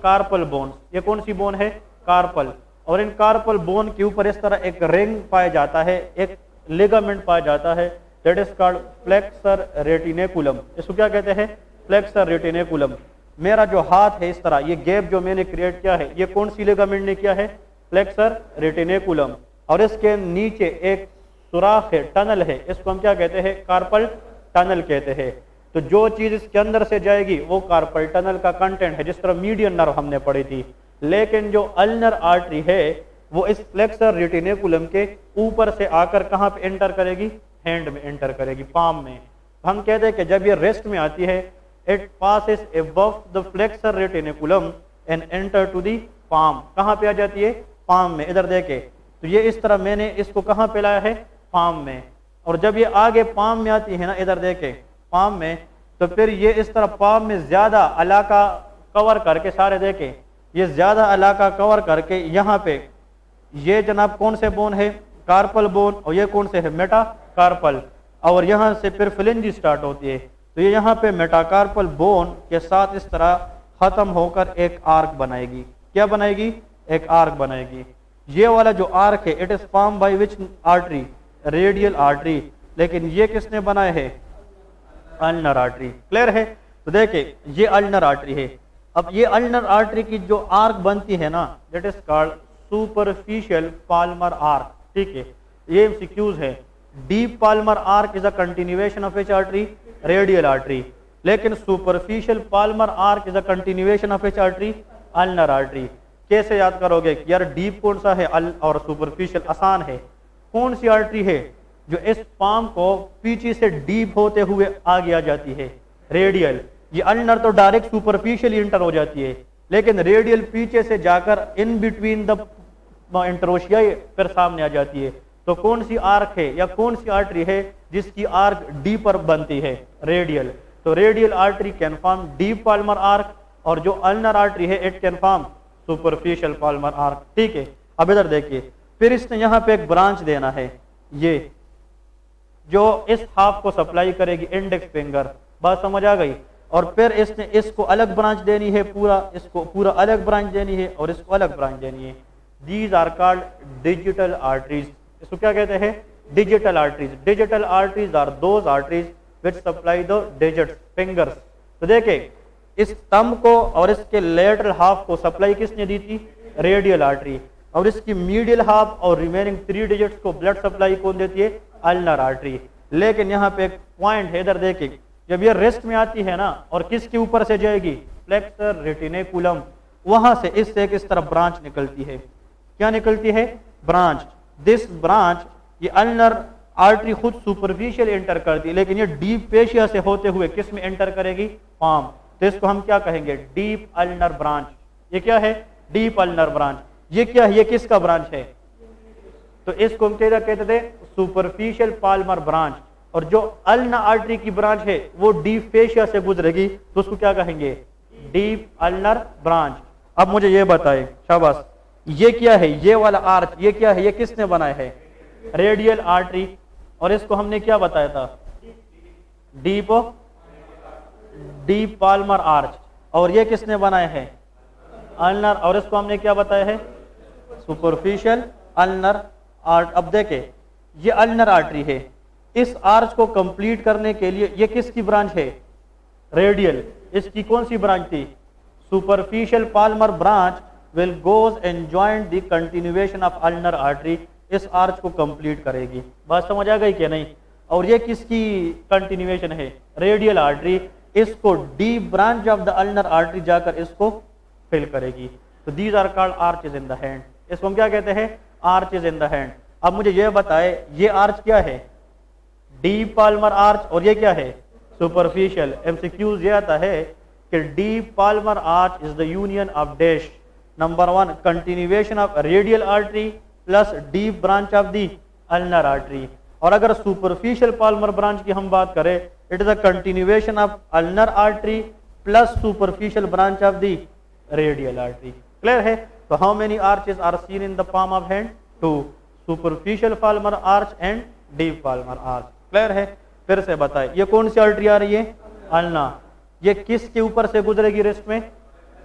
carpal bones. ये कौन सी बोन है? कार्पल। और इन कार्पल बोन के ऊपर इस तरह एक रिंग पाया जाता है, एक लिगामेंट पाया जाता है, दैट इज कॉल्ड फ्लेक्सर रेटिनेकुलम। इसको क्या कहते हैं? फ्लेक्सर रेटिनेकुलम। मेरा जो हाथ है इस तरह, ये गैप जो मैंने क्रिएट किया है, ये कौन सी लिगामेंट ने किया है? फ्लेक्सर रेटिनेकुलम। और इसके नीचे एक सुराख है, टनल है, इसको हम क्या कहते हैं? कार्पल टनल कहते हैं। तो जो चीज इसके अंदर से जाएगी वो कार्पल टनल का कंटेंट है, जिस तरह मीडियन नर्व हमने पढ़ी थी। लेकिन जो अल्नर आर्टरी है वो इस फ्लेक्सर रेटिनेकुलम के ऊपर से आकर कहाँ पे एंटर करेगी? हैंड में एंटर करेगी, पाम में। हम कहते हैं कि जब ये रेस्ट में आती है, it passes above the flexor retinaculum and enter to the palm. कहाँ पे आ जाती है? पाम में। इधर देखे तो ये इस तरह मैंने इसको कहाँ पे लाया है? पाम में। और जब ये आगे पाम में आती है ना, इधर देखे पाम में, तो फिर ये इस तरह पाम में ज्यादा इलाका कवर करके, सारे देखे ये ज्यादा इलाका कवर करके यहाँ पे ये जनाब कौन से बोन है? Carpal bone. और ये कौन से है? मेटाकार्पल। और यहाँ से फिर फ्लिंज स्टार्ट होती है, तो ये यहाँ पे मेटाकार्पल बोन के साथ इस तरह खत्म होकर एक आर्क बनाएगी। क्या बनाएगी? एक आर्क बनाएगी। ये वाला जो आर्क है, it is form by which artery? Radial artery. लेकिन ये किसने बनाया है? Ulnar artery. क्लियर है? तो देखे ये अल्नर आर्टरी है। अब ये अल्नर आर्टरी की जो आर्क बनती है ना, that is called superficial palmar arch. ठीक है, ये एमसीक्यूज है। Deep palmar arch is a continuation of which artery? Radial artery. लेकिन superficial palmar arch is a continuation of which artery? Ulnar artery. कैसे याद करोगे कि यार डीप कौन सा है और सुपरफिशियल? आसान है। कौन सी आर्टरी है जो इस पाम को पीछे से डीप होते हुए आगे आ जाती है? रेडियल। ये अल्नर तो डायरेक्ट सुपरफिशियल इंटर हो जाती है, लेकिन रेडियल पीछे से जाकर इन बिटवीन द इंटरोशिया पर सामने आ जाती है। तो कौन सी आर्क है या कौन सी आर्टरी है जिसकी आर्क डी पर बनती है? रेडियल। तो radial artery can form deep palmar arc, और जो अल्नर आर्टरी है it can form superficial palmar arch. ठीक है, अब इधर देखिए, फिर इसने यहां पे एक ब्रांच देना है, ये जो इस हाफ को सप्लाई करेगी इंडेक्स फिंगर। बात समझ आ गई? और फिर इसने इसको अलग ब्रांच देनी है, पूरा इसको पूरा अलग ब्रांच देनी है और इसको अलग ब्रांच देनी है। These are called digital arteries. इसको क्या कहते हैं? Digital arteries. Digital arteries are those arteries which supply the digits, fingers. तो देखिए, इस थंब को और इसके लेटरल हाफ को सप्लाई किसने दी थी? Radial artery. और इसकी मीडियल हाफ और रिमेनिंग 3 डिजिट्स को ब्लड सप्लाई कौन देती है? Ulnar artery. लेकिन यहाँ पे एक पॉइंट है, इधर देखिए, जब ये रेस्ट में आती है ना, और किसके ऊपर से जाएगी? फ्लेक्सर रेटिनेकुलम, वहां से इससे इस तरफ ब्रांच निकलती है। क्या निकलती है? ब्रांच। दिस ब्रांच, ये अल्नर आर्टरी खुद सुपरफिशियल एंटर करती है, लेकिन ये डीप पेशिया से होते हुए किस में एंटर करेगी? पाम। तो इसको हम क्या कहेंगे? Deep ulnar branch. ये क्या है? Deep ulnar branch. ये क्या है? ये किसका ब्रांच है? तो इसको हम क्या कहते थे? Superficial palmar branch. और जो अल्नर आर्टरी की ब्रांच है वो डीप फेशिया से गुजरेगी, तो उसको क्या कहेंगे? Deep ulnar branch. अब मुझे ये बताए, शाबाश, ये क्या है? ये वाला आर्च, ये क्या है? ये किसने बनाया है? Radial artery. और इसको हमने क्या बताया था? Deep palmar arch. और ये किसने बनाया है? अल्नर। और इसको हमने क्या बताया है? Superficial ulnar art. अब देखे, ये अल्नर आर्टरी है, इस आर्च को कंप्लीट करने के लिए ये किसकी ब्रांच है? रेडियल। इसकी कौन सी ब्रांच थी? Superficial palmar branch will goes and join the continuation of ulnar artery. इस आर्च को कंप्लीट करेगी। बात समझ आ गई कि नहीं? और ये किसकी कंटिन्यूएशन है? Radial artery. इसको deep branch of the ulnar artery जाकर इसको फिल करेगी। तो these are called arches in the hand. इसको हम क्या कहते हैं? Arches in the hand. अब मुझे यह बताए, ये आर्च क्या है? Deep palmar arch. और ये क्या है? सुपरफिशियल। एमसीक्यूज ये आता है कि deep palmar arch is the union of dash, number 1 continuation of radial artery plus deep branch of the ulnar artery. और अगर सुपरफिशियल पाल्मर ब्रांच की हम बात करें, it is the continuation of ulnar artery plus superficial branch of the radial artery. Clear है? तो how many arches are seen in the palm of hand? 2, superficial palmar arch and deep palmar arch. Clear है? फिर से बताए, ये कौन सी artery आ रही है? अल्ना। ये किसके ऊपर से गुजरेगी रेस्ट में?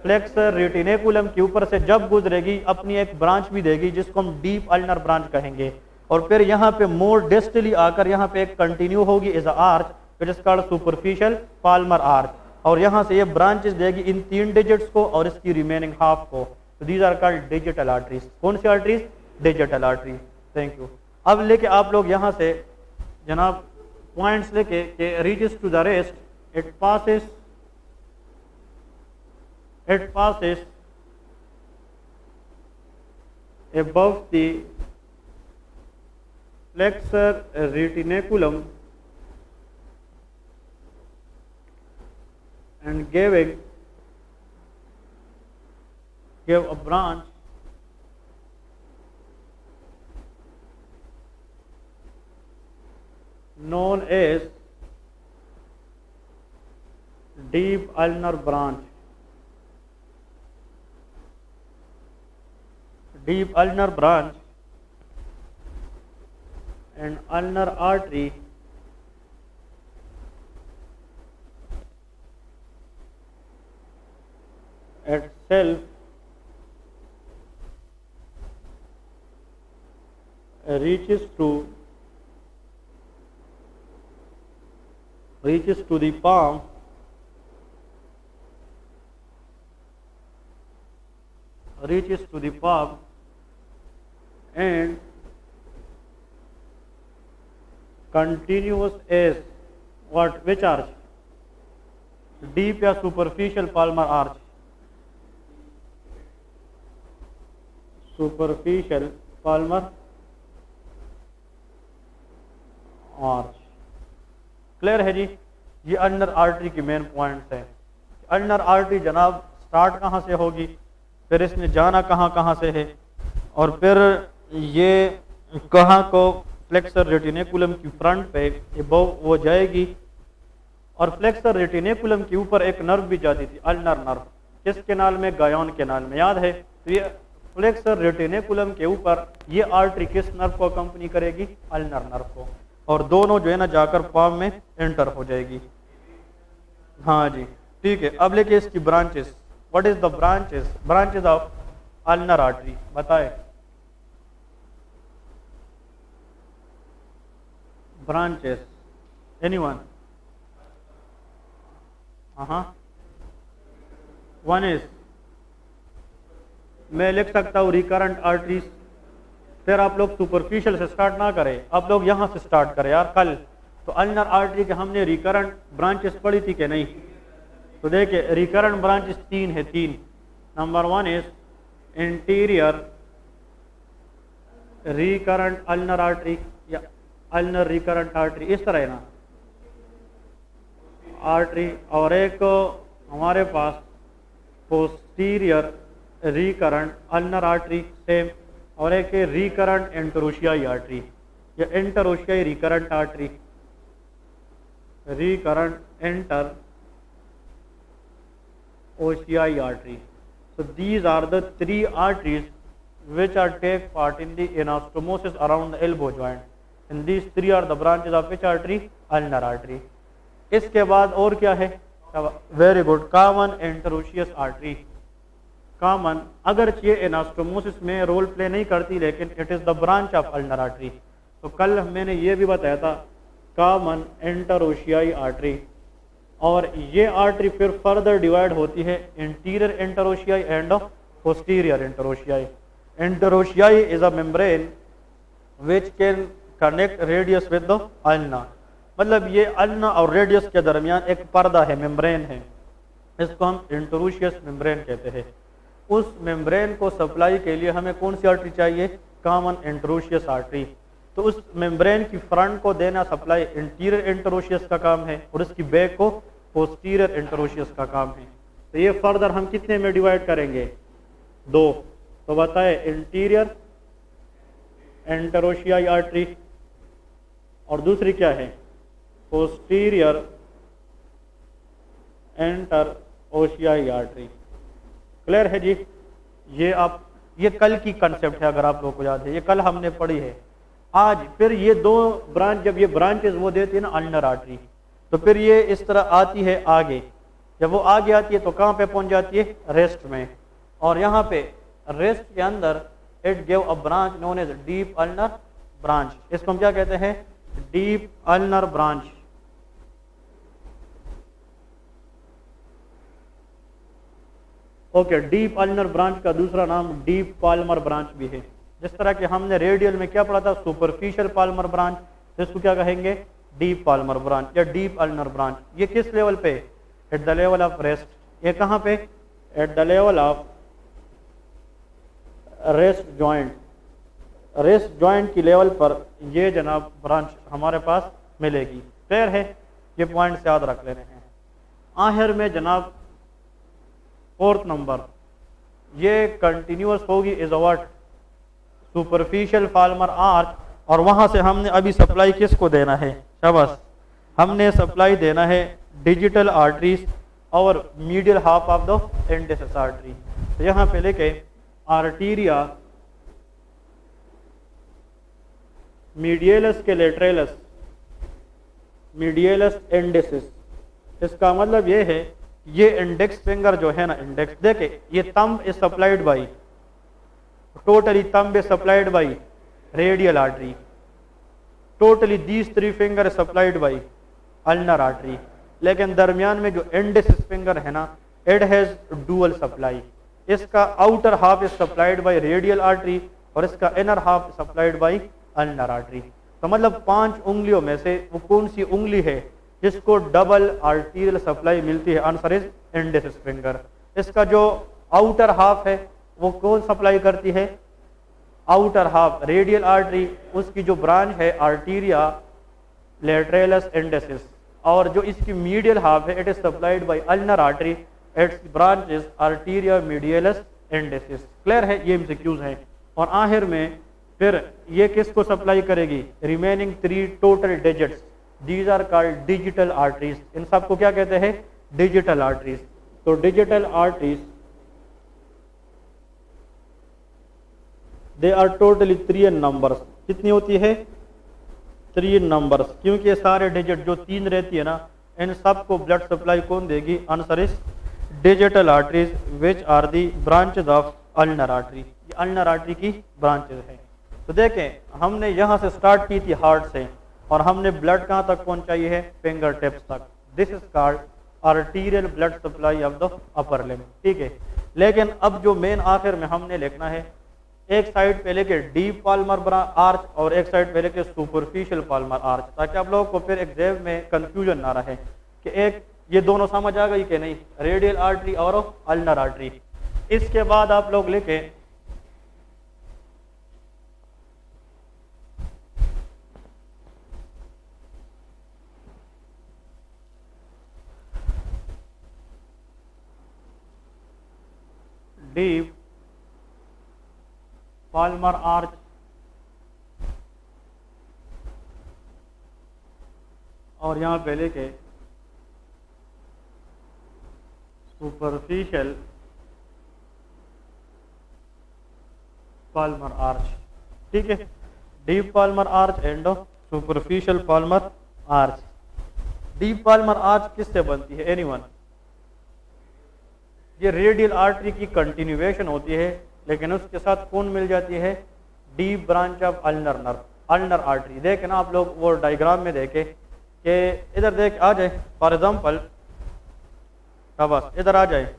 फ्लेक्सर रेटिनेकुलम के ऊपर से जब गुजरेगी, अपनी एक ब्रांच भी देगी जिसको हम डीप अल्नर ब्रांच कहेंगे। और फिर यहाँ पे मोर डिस्टली आकर यहाँ पे एक कंटिन्यू होगी as a arch which is called superficial palmar arch. और यहाँ से ये ब्रांचेस देगी इन 3 डिजिट्स को और इसकी रिमेनिंग हाफ को। तो these are called digital arteries. कौन सी arteries? Digital artery. Thank you. अब लेके आप लोग यहाँ से जनाब पॉइंट्स लेके कि reaches to the wrist, it passes above the flexor retinaculum and gave a branch known as deep ulnar branch. Deep ulnar branch and ulnar artery itself reaches to the palm and continuous as what? Which arch? Deep या superficial palmar arch? Superficial palmar arch. Clear है जी? ये ulnar artery की main points हैं। Ulnar artery जनाब start कहाँ से होगी, फिर इसने जाना कहाँ कहाँ से है, और फिर ये कहाँ को फ्लेक्सर रेटिनेकुलम की फ्रंट पे ये वो जाएगी, और फ्लेक्सर रेटिनेकुलम के ऊपर एक नर्व भी जाती थी, अल्नर नर्व, किस केनाल में, गायोन केनाल में, याद है। तो ये फ्लेक्सर रेटिनेकुलम के ऊपर ये आर्टरी किस नर्व को अकम्पनी करेगी, अल्नर नर्व को, और दोनों जो है ना जाकर पाम में एंटर हो जाएगी। हाँ जी ठीक है। अब लेके इसकी branches, what is the branches of ulnar artery, बताए ब्रांचेस, एनीवन? हाँ, वन इज, मैं लिख सकता हूँ रिकरेंट आर्टरीज। फिर आप लोग सुपरफिशियल से स्टार्ट ना करें, आप लोग यहाँ से स्टार्ट करें यार। कल तो अल्नर आर्टरी के हमने रिकरेंट ब्रांचेस पढ़ी थी कि नहीं? तो देखिए रिकरेंट ब्रांचेस तीन है, तीन। Number one is anterior recurrent ulnar artery या अल्नर रिकरेंट आर्टरी, इस तरह है ना आर्टरी, और एक हमारे पास posterior recurrent ulnar artery same, और एक रिकरेंट एंटरोशियाई आर्टरी या interosseous recurrent artery, recurrent interosseous artery. So these are the three arteries which are take part in the anastomosis around the elbow joint, and these three are the branches of which artery, ulnar artery। इसके बाद और क्या है? Very good, common interosseous artery. Common अगर ये anastomosis में role play नहीं करती, लेकिन it is the branch of ulnar artery. तो कल मैंने ये भी बताया था कॉमन एंटरोशियाई आर्टरी, और ये आर्टरी फिर फर्दर डिवाइड होती है anterior interosseous and posterior interosseous. Interosseous is a membrane which can connect radius with the ulna, मतलब ये अल्ना और रेडियस के दरमियान एक पर्दा है, मेम्ब्रेन है, इसको हम एंटरोशियस मेम्ब्रेन कहते हैं। उस मेम्ब्रेन को सप्लाई के लिए हमें कौन सी आर्टरी चाहिए? Common interosseous artery. तो उस मेम्ब्रेन की फ्रंट को देना सप्लाई इंटीरियर एंटरोशियस का काम है, और उसकी बैक को पोस्टीरियर एंटरोशियस का काम है। तो ये फर्दर हम कितने में डिवाइड करेंगे? दो। तो बताए इंटीरियर एंटरोशियाई आर्टरी, और दूसरी क्या है? Posterior interosseous artery. Clear है जी? ये कल की कंसेप्ट है, अगर आप लोगों को याद है, ये कल हमने पढ़ी है। आज फिर ये दो ब्रांच, जब ये ब्रांचेस वो देती है ना अल्नर आर्टरी, तो फिर ये इस तरह आती है आगे। जब वो आगे आती है तो कहाँ पे पहुंच जाती है? रेस्ट में। और यहाँ पे रेस्ट के अंदर it give a branch known as deep ulnar branch. इसको हम क्या कहते हैं? Deep ulnar branch. Okay, deep ulnar branch का दूसरा नाम डीप पाल्मर ब्रांच भी है। जिस तरह के हमने रेडियल में क्या पढ़ा था? सुपरफिशियल पाल्मर ब्रांच, तो इसको क्या कहेंगे? डीप पाल्मर ब्रांच या डीप अल्नर ब्रांच। ये किस लेवल पे? At the level of rest. ये कहाँ पे? At the level of rest joint. Rest joint की लेवल पर ये जनाब ब्रांच हमारे पास मिलेगी। क्लियर है? ये पॉइंट्स याद रख लेने हैं। आखिर में जनाब फोर्थ नंबर, ये कंटिन्यूअस होगी is what? Superficial palmar arch, और वहां से हमने अभी सप्लाई किसको देना है? शाबाश, हमने सप्लाई देना है डिजिटल आर्टरीज और medial half of the indicis artery. तो यहाँ पे लेके आर्टीरिया मीडियलस के लेटरलस, मीडियलस एंडेसिस। इसका मतलब ये है, ये इंडेक्स फिंगर जो है ना, इंडेक्स देखे, ये thumb is supplied by, totally thumb is supplied by radial artery, totally these three finger is supplied by ulnar artery. लेकिन दरमियान में जो इंडेक्स फिंगर है ना, इट हैज डुअल सप्लाई। इसका outer half is supplied by radial artery और इसका inner half supplied by ulnar artery. तो मतलब 5 उंगलियों में से वो कौन सी उंगली है जिसको डबल आर्टीरियल सप्लाई मिलती है? Answer is index finger. इसका जो आउटर हाफ है वो कौन सप्लाई करती है? आउटर हाफ रेडियल आर्टरी, उसकी जो ब्रांच है आर्टीरिया लेटरलस इंडेसिस, और जो इसकी मीडियल हाफ है it is supplied by ulnar artery it's branches arteria medialis indicis. Clear है, ये एमसीक्यूज हैं। और आखिर में फिर ये किसको सप्लाई करेगी, remaining 3 total digits, these are called digital arteries. इन सबको क्या कहते हैं, डिजिटल आर्टरीज। तो digital arteries they are totally 3 numbers. कितनी होती है, 3 नंबर्स, क्योंकि ये सारे डिजिट जो 3 रहती है ना, इन सबको ब्लड सप्लाई कौन देगी, answer is digital arteries which are the branches of ulnar artery. ये अल्नर आर्टरी की ब्रांचेज है। तो देखें, हमने यहाँ से स्टार्ट की थी हार्ट से, और हमने ब्लड कहाँ तक पहुँचाई है, फिंगर टिप्स तक। This is called arterial blood supply of the upper limb. ठीक है, लेकिन अब जो मेन आखिर में हमने लिखना है, एक साइड पे लेके डीप पाल्मर आर्च और एक साइड पे लेके सुपरफिशियल पाल्मर आर्च, ताकि आप लोगों को फिर एग्जाम में कंफ्यूजन ना रहे कि एक ये दोनों समझ आ गई कि नहीं, रेडियल आर्टरी और अल्नर आर्टरी। इसके बाद आप लोग लिखे डीप पाल्मर आर्च और यहां पे लेके सुपरफिशियल पाल्मर आर्च। ठीक है, deep palmar arch and superficial palmar arch. Deep palmar arch किससे बनती है, एनीवन? ये रेडियल आर्टरी की कंटिन्यूएशन होती है, लेकिन उसके साथ कौन मिल जाती है, deep branch of ulnar nerve, ulnar artery. देखें ना आप लोग वो डायग्राम में देखें कि इधर देख आ जाए, फॉर एग्जांपल बस इधर आ जाए,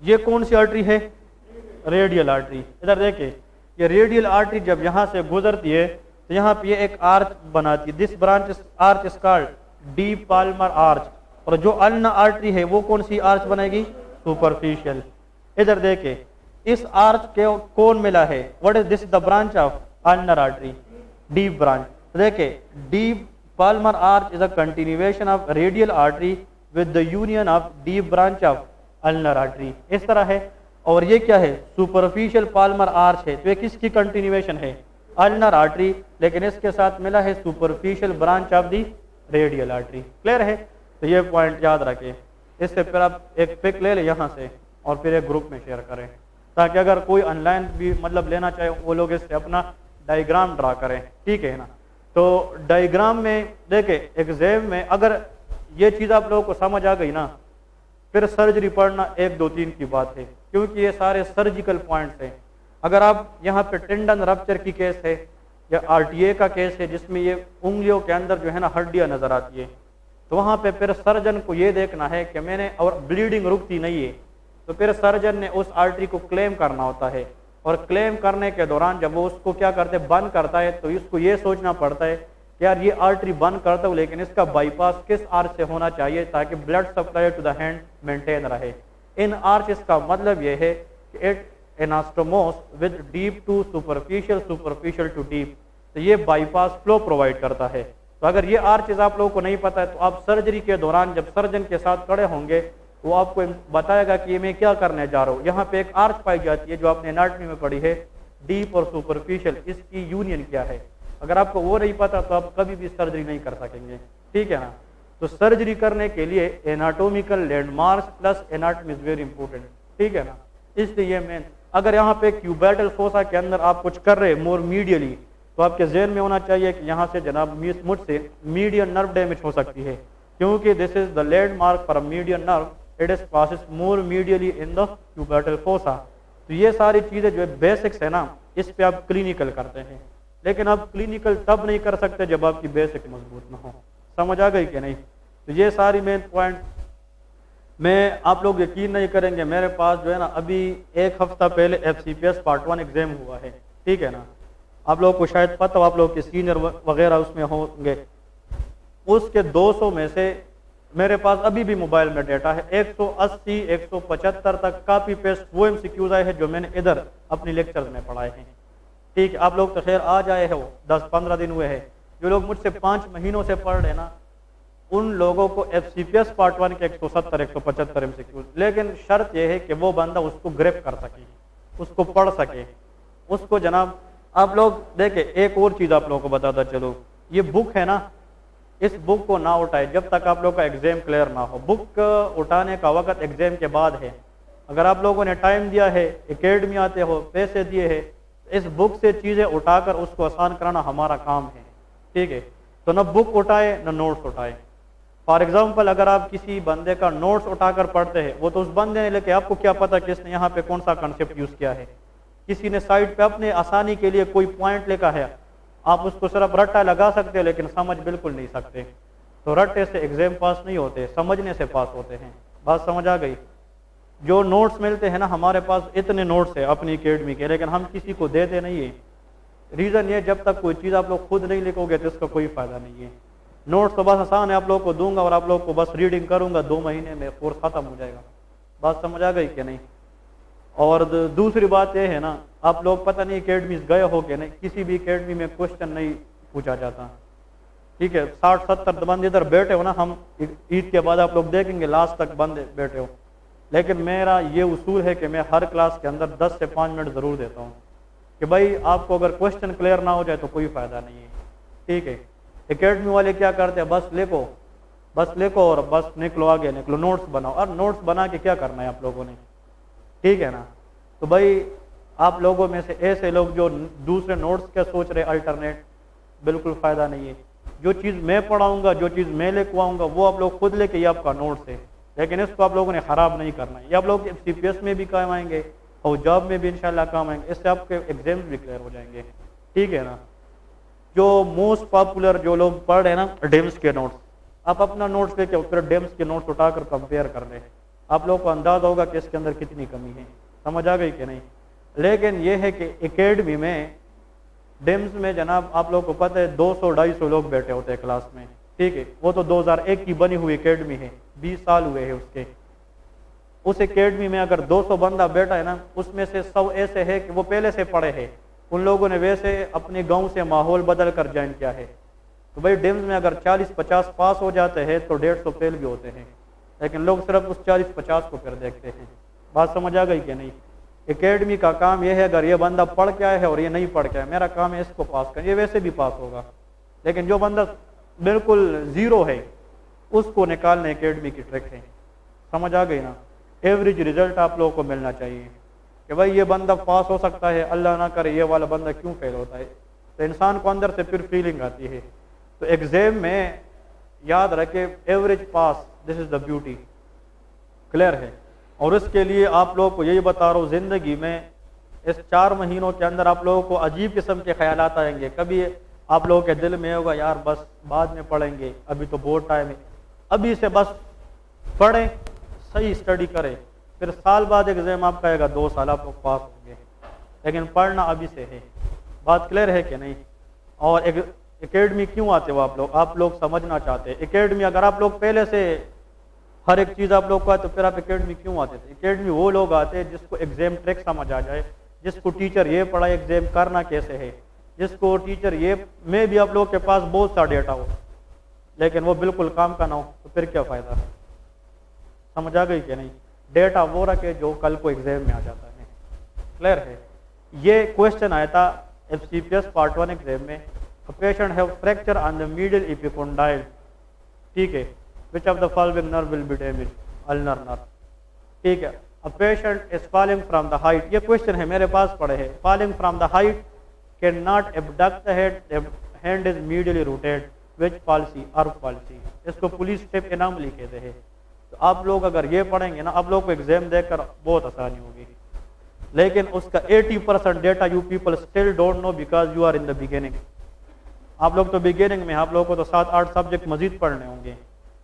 ये कौन सी आर्टरी है, रेडियल आर्टरी। इधर देखें, ये रेडियल आर्टरी जब यहाँ से गुजरती है तो यहाँ पे ये एक आर्च बनाती है। This branch arch is called deep palmar arch. और जो अल्नर आर्टरी है वो कौन सी आर्च बनाएगी, सुपरफिशियल। इधर देखें, इस आर्च के कौन मिला है, what is this, the branch of ulnar artery, deep branch. देखिए, deep palmar arch is a continuation of radial artery with the union of deep branch of ulnar artery, इस तरह है। और ये क्या है, सुपरफिशियल पाल्मर आर्च है, तो ये किसकी कंटिन्यूएशन है, अल्नर आर्टरी, लेकिन इसके साथ मिला है superficial branch of the radial artery. Clear है, तो ये पॉइंट याद रखें। इससे फिर आप एक पिक ले लें यहाँ से और फिर एक ग्रुप में शेयर करें, ताकि अगर कोई ऑनलाइन भी मतलब लेना चाहे वो लोग इससे अपना डायग्राम ड्रा करें। ठीक है ना, तो डायग्राम में देखें, एग्जाम में अगर ये चीज़ आप लोगों को समझ आ गई ना, फिर सर्जरी पढ़ना 1, 2, 3 की बात है, क्योंकि ये सारे सर्जिकल पॉइंट्स हैं। अगर आप यहाँ पे टेंडन रप्चर की केस है या आरटीए का केस है, जिसमें ये उंगलियों के अंदर जो है ना हड्डियाँ नजर आती है, तो वहाँ पे फिर सर्जन को ये देखना है कि मैंने, और ब्लीडिंग रुकती नहीं है, तो फिर सर्जन ने उस आर्टरी को क्लेम करना होता है। और क्लेम करने के दौरान जब वो उसको क्या करते हैं, बंद करता है, तो इसको ये सोचना पड़ता है कि यार ये आर्टरी बंद करता हूँ, लेकिन इसका बाईपास किस आर्च से होना चाहिए ताकि blood supply to the hand maintain रहे। इन आर्चेस का मतलब ये है कि it anastomose with deep to superficial, superficial to deep, तो ये बाईपास फ्लो प्रोवाइड करता है। तो अगर ये आर्चेस आप लोगों को नहीं पता है, तो आप सर्जरी के दौरान जब सर्जन के साथ खड़े होंगे, वो आपको बताएगा कि ये मैं क्या करने जा रहा हूँ। यहाँ पे एक आर्च पाई जाती है जो आपने एनाटॉमी में पढ़ी है, डीप और सुपरफिशियल, इसकी यूनियन क्या है। अगर आपको वो नहीं पता तो आप कभी भी सर्जरी नहीं कर सकेंगे। ठीक है ना, तो सर्जरी करने के लिए anatomical landmarks plus anatomy is very important. ठीक है ना, इसलिए मेन, अगर यहाँ पे क्यूबैटल फोसा के अंदर आप कुछ कर रहे मोर मीडियली, तो आपके जहन में होना चाहिए कि यहाँ से जनाब मुझ से मीडियन नर्व डैमेज हो सकती है, क्योंकि this is the landmark for median nerve, it is passes more medially in the cubital fossa. तो ये सारी चीजें जो बेसिक्स है ना, इस पे आप क्लिनिकल करते हैं, लेकिन आप क्लिनिकल तब नहीं कर सकते जब आपकी बेसिक मजबूत ना हो। समझ आ गई कि नहीं? तो ये सारी मेन पॉइंट मैं, आप लोग यकीन नहीं करेंगे, मेरे पास जो है ना अभी 1 हफ्ता पहले FCPS पार्ट 1 एग्जाम हुआ है। ठीक है ना, आप लोगों को शायद पता हो, आप लोग के सीनियर वगैरह उसमें होंगे। उसके 200 में से मेरे पास अभी भी मोबाइल में डेटा है, 180 175 तक कापी पेस्ट वो MCQs आए हैं जो मैंने इधर अपनी लेक्चर्स में पढ़ाए हैं। ठीक है, आप लोग तो खैर आज आए हो, 10-15 दिन हुए हैं। जो लोग मुझसे 5 महीनों से पढ़ रहे ना, उन लोगों को FCPS पार्ट 1 के 170 175 MCQ, लेकिन शर्त यह है कि वो बंदा उसको ग्रेप कर सके, उसको पढ़ सके, उसको जनाब आप लोग देखें। एक और चीज़ आप लोगों को बताता चलो, ये बुक है ना, इस बुक को ना उठाए जब तक आप लोग का एग्जाम क्लियर ना हो। बुक उठाने का वक्त एग्जाम के बाद है। अगर आप लोगों ने टाइम दिया है, एकेडमी आते हो, पैसे दिए हैं, इस बुक से चीज़ें उठाकर उसको आसान कराना हमारा काम है, ठीक है। तो ना बुक उठाए ना नोट्स उठाए। फॉर एग्जाम्पल अगर आप किसी बंदे का नोट्स उठाकर पढ़ते हैं, वो तो उस बंदे ने लेके, आपको क्या पता कि इसने यहाँ पे कौन सा कंसेप्ट यूज़ किया है। किसी ने साइड पे अपने आसानी के लिए कोई पॉइंट लिखा है, आप उसको सिर्फ रट्टा लगा सकते हो लेकिन समझ बिल्कुल नहीं सकते। तो रट्टे से एग्जाम पास नहीं होते, समझने से पास होते हैं। बात समझ आ गई। जो नोट्स मिलते हैं ना, हमारे पास इतने नोट्स है अपनी एकेडमी के, लेकिन हम किसी को देते नहीं है। रीज़न ये, जब तक कोई चीज़ आप लोग खुद नहीं लिखोगे तो इसका कोई फ़ायदा नहीं है। नोट्स तो बस आसान है, आप लोगों को दूंगा और आप लोग को बस रीडिंग करूंगा, 2 महीने में कोर्स ख़त्म हो जाएगा। बात समझ आ गई कि नहीं। और दूसरी बात यह है ना, आप लोग पता नहीं एकेडमी गए हो कि नहीं, किसी भी एकेडमी में क्वेश्चन नहीं पूछा जाता, ठीक है। 60-70 बंदे इधर बैठे हो ना, हम ईद के बाद आप लोग देखेंगे लास्ट तक बंदे बैठे हो, लेकिन मेरा ये उसूल है कि मैं हर क्लास के अंदर 10 से 5 मिनट ज़रूर देता हूँ कि भाई आपको अगर क्वेश्चन क्लियर ना हो जाए तो कोई फ़ायदा नहीं है, ठीक है। एकेडमी वाले क्या करते हैं, बस लिखो और बस निकलो, आगे निकलो, नोट्स बनाओ। और नोट्स बना के क्या करना है आप लोगों ने, ठीक है ना। तो भाई आप लोगों में से ऐसे लोग जो दूसरे नोट्स क्या सोच रहे अल्टरनेट, बिल्कुल फ़ायदा नहीं है। जो चीज़ मैं पढ़ाऊँगा, जो चीज़ मैं लिखवाऊँगा, वो आप लोग खुद लेके, ये आपका नोट्स है, लेकिन इसको आप लोगों ने ख़राब नहीं करना है। ये आप लोग CPS में भी काम आएंगे और जॉब में भी इंशाल्लाह काम आएंगे। इससे आपके एग्जाम्स भी क्लियर हो जाएंगे, ठीक है ना। जो मोस्ट पॉपुलर जो लोग पढ़ रहे हैं ना, डेम्स के नोट्स, आप अपना नोट्स लेके फिर डेम्स के नोट्स उठाकर कंपेयर कर लें, आप लोग को अंदाज़ा होगा कि इसके अंदर कितनी कमी है। समझ आ गई कि नहीं। लेकिन यह है कि एकेडमी में, डेम्स में जनाब आप लोग को पता है 200-250 लोग बैठे होते हैं क्लास में, ठीक है। वो तो 2001 की बनी हुई एकेडमी है, 20 साल हुए हैं उसके। उस एकेडमी में अगर 200 बंदा बैठा है ना, उसमें से 100 ऐसे है कि वो पहले से पढ़े हैं, उन लोगों ने वैसे अपने गांव से माहौल बदल कर ज्वाइन किया है। तो भाई डेम्स में अगर 40-50 पास हो जाते हैं तो 150 फेल भी होते हैं, लेकिन लोग सिर्फ उस 40-50 को फिर देखते हैं। बात समझ आ गई कि नहीं। एकेडमी का काम यह है, अगर ये बंदा पढ़ के आया है और ये नहीं पढ़ के आया, मेरा काम है इसको पास करना, ये वैसे भी पास होगा। लेकिन जो बंदा बिल्कुल ज़ीरो है, उसको निकालने एकेडमी की ट्रिक है। समझ आ गई ना। एवरेज रिजल्ट आप लोगों को मिलना चाहिए कि भाई ये बंदा पास हो सकता है, अल्लाह ना करे ये वाला बंदा क्यों फेल होता है। तो इंसान को अंदर से फिर फीलिंग आती है। तो एग्जाम में याद रखे, average pass, this is the beauty. Clear है। और इसके लिए आप लोगों को यही बता रहा हूँ, ज़िंदगी में इस 4 महीनों के अंदर आप लोगों को अजीब किस्म के ख्यालात आएंगे। कभी आप लोगों के दिल में होगा यार बस बाद में पढ़ेंगे, अभी तो बहुत टाइम है, अभी से बस पढ़ें, सही स्टडी करें, फिर साल बाद एग्जाम आपका आएगा, 2 साल आप लोग पास होंगे। लेकिन पढ़ना अभी से है। बात क्लियर है कि नहीं। और एकेडमी क्यों आते हो आप लोग समझना चाहते हैं। एकेडमी अगर आप लोग पहले से हर एक चीज़ आप लोग को आते तो फिर आप एकेडमी क्यों आते थे। एकेडमी वो लोग आते हैं जिसको एग्जाम ट्रिक समझ आ जाए, जिसको टीचर ये पढ़ाए एग्जाम करना कैसे है, जिसको टीचर ये में भी आप लोग के पास बहुत सा डेटा हो लेकिन वो बिल्कुल काम का ना हो, तो फिर क्या फ़ायदा। समझ आ गई कि नहीं। डेटा वो रखे जो कल को एग्जाम में आ जाता है। क्लियर है। ये क्वेश्चन आया था FCPS पार्ट 1 एग्जाम में। Patient have fracture on the middle epicondyle, ठीक है, which of the following nerve will be damage, ulnar nerve, ठीक है। A patient is falling from the height, ये क्वेश्चन है मेरे पास पढ़े है। Falling from the height can not abduct the head, hand is medially rotated, which palsy, Erb palsy. इसको police step anomaly कहते हैं। तो आप लोग अगर ये पढ़ेंगे ना, आप लोग को एग्जाम देकर बहुत आसानी होगी। लेकिन उसका 80% data you people still don't know because you are in the beginning. आप लोग तो बिगिनिंग में, आप लोगों को तो 7-8 सब्जेक्ट मजीद पढ़ने होंगे।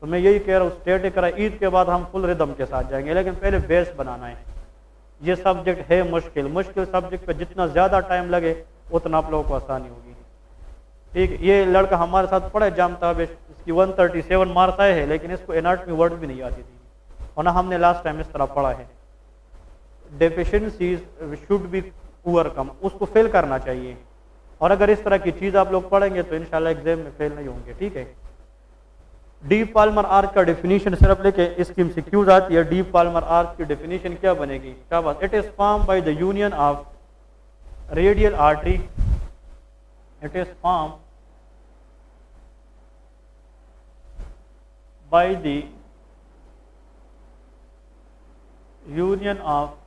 तो मैं यही कह रहा हूँ, स्टेटिक करा, ईद के बाद हम फुल रिदम के साथ जाएंगे, लेकिन पहले बेस बनाना है। ये सब्जेक्ट है मुश्किल सब्जेक्ट पे जितना ज़्यादा टाइम लगे उतना आप लोगों को आसानी होगी। ठीक, ये लड़का हमारे साथ पढ़े जामता, इसकी 137 मार्क्स आए हैं, लेकिन इसको एनाटमी वर्ड भी नहीं आती थी, और ना हमने लास्ट टाइम इस तरह पढ़ा है। डेफिशिएंसीज शुड बी ओवरकम, उसको फेल करना चाहिए। और अगर इस तरह की चीज़ आप लोग पढ़ेंगे तो इंशाल्लाह एग्जाम में फेल नहीं होंगे। ठीक है। डीप पाल्मर आर्च का डेफिनेशन सिर्फ लेके इसकी एमसीक्यूज आती है। डीप पाल्मर आर्च की डेफिनेशन क्या बनेगी, क्या बात, it is form by the union of radial artery, it is form by the union of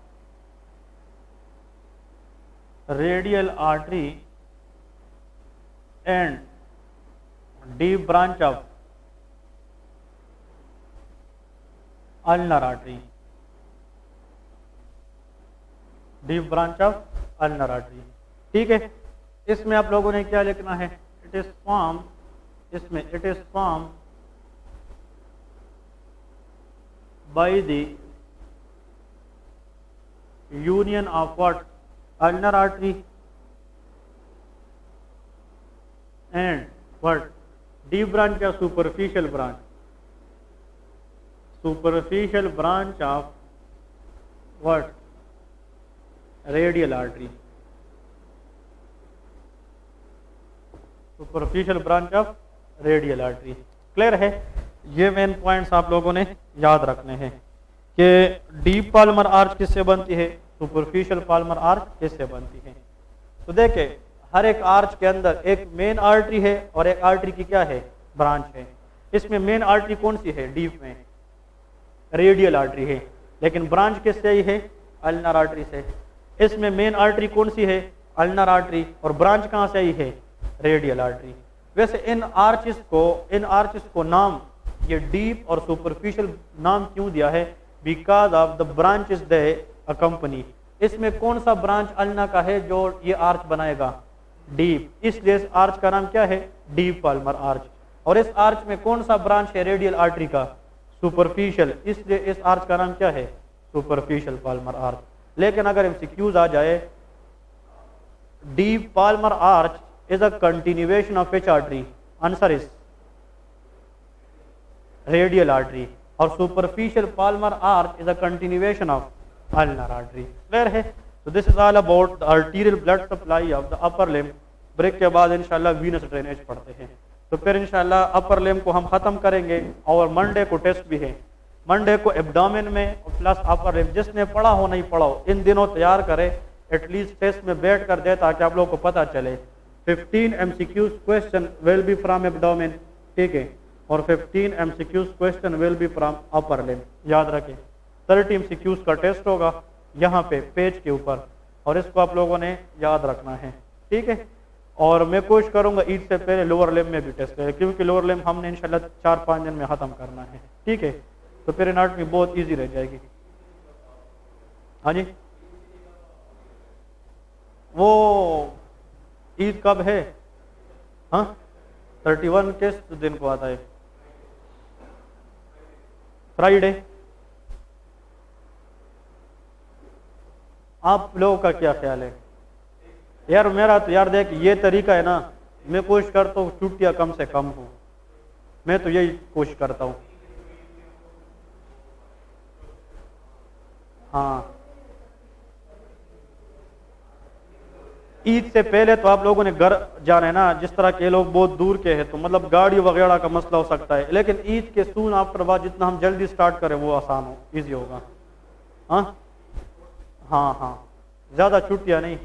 radial artery and deep branch of ulnar artery, deep branch of ulnar artery. ठीक है, इसमें आप लोगों ने क्या लिखना है, इट इज फॉर्म, इसमें it is form by the union of what, ulnar artery and what, deep branch या superficial branch, superficial branch of what, radial artery, superficial branch of radial artery। Clear है, ये main points आप लोगों ने याद रखने हैं कि डीप पाल्मर आर्च किससे बनती है, सुपरफिशियल पाल्मर आर्च किससे बनती है। तो देखे हर एक आर्च के अंदर एक मेन आर्टरी है और एक आर्टरी की क्या है, ब्रांच है। इसमें मेन आर्टरी कौन सी है, डीप में रेडियल आर्टरी है, लेकिन ब्रांच किससे ही है, अल्नर आर्टरी से। इसमें मेन आर्टरी कौन सी है, अल्नर आर्टरी, और ब्रांच कहाँ से आई है, रेडियल आर्टरी। वैसे इन आर्चिस को नाम ये डीप और सुपरफिशियल नाम क्यों दिया है, because of the branch is the accompany. इसमें कौन सा ब्रांच अल्ना का है जो ये आर्च बनाएगा, डीप, इसलिए इस आर्च का नाम क्या है, डीप पाल्मर आर्च। और इस आर्च में कौन सा ब्रांच है रेडियल आर्टरी का, सुपरफिशियल, इसलिए इस आर्च का नाम क्या है, सुपरफिशियल पाल्मर आर्च। लेकिन अगर एमसीक्यूज आ जाए, deep palmar arch is a continuation of which artery, answer is radial artery, और superficial palmar arch is a continuation of ulnar artery. Clear है। तो this is all about the arterial blood supply of the upper limb. Break के बाद इंशाल्लाह Venus drainage पढ़ते हैं। तो फिर इंशाल्लाह अपर लिम्ब को हम खत्म करेंगे, और मंडे को टेस्ट भी है, मंडे को एब्डोमेन में प्लस अपर लिम्ब। जिसने पढ़ा हो नहीं पढ़ा हो, इन दिनों तैयार करे, एटलीस्ट टेस्ट में बैठ कर दे ताकि आप लोगों को पता चले। 15 MCQs question will be from abdomen, ठीक है, और 15 MCQs question will be from upper limb, याद रखें। 30 MCQs का टेस्ट होगा यहाँ पे पेज के ऊपर, और इसको आप लोगों ने याद रखना है, ठीक है। और मैं कोशिश करूंगा ईद से पहले लोअर लिम्ब में भी टेस्ट करें, क्योंकि लोअर लिम्ब हमने इंशाल्लाह 4-5 दिन में खत्म करना है, ठीक है। तो फिर एनाटॉमी बहुत इजी रह जाएगी। हाँ जी, वो ईद कब है, हाँ 31 किस दिन को आता है, फ्राइडे। आप लोगों का क्या ख्याल है यार? मेरा तो यार देख ये तरीका है ना, मैं कोशिश करता हूँ छुट्टियां कम से कम हो, मैं तो यही कोशिश करता हूँ। हाँ, ईद से पहले तो आप लोगों ने घर जाना है ना, जिस तरह के लोग बहुत दूर के हैं तो मतलब गाड़ी वगैरह का मसला हो सकता है, लेकिन ईद के सून आफ्टर बाद जितना हम जल्दी स्टार्ट करें वो आसान हो, इजी होगा। हाँ हाँ हाँ, ज़्यादा छुट्टियाँ नहीं,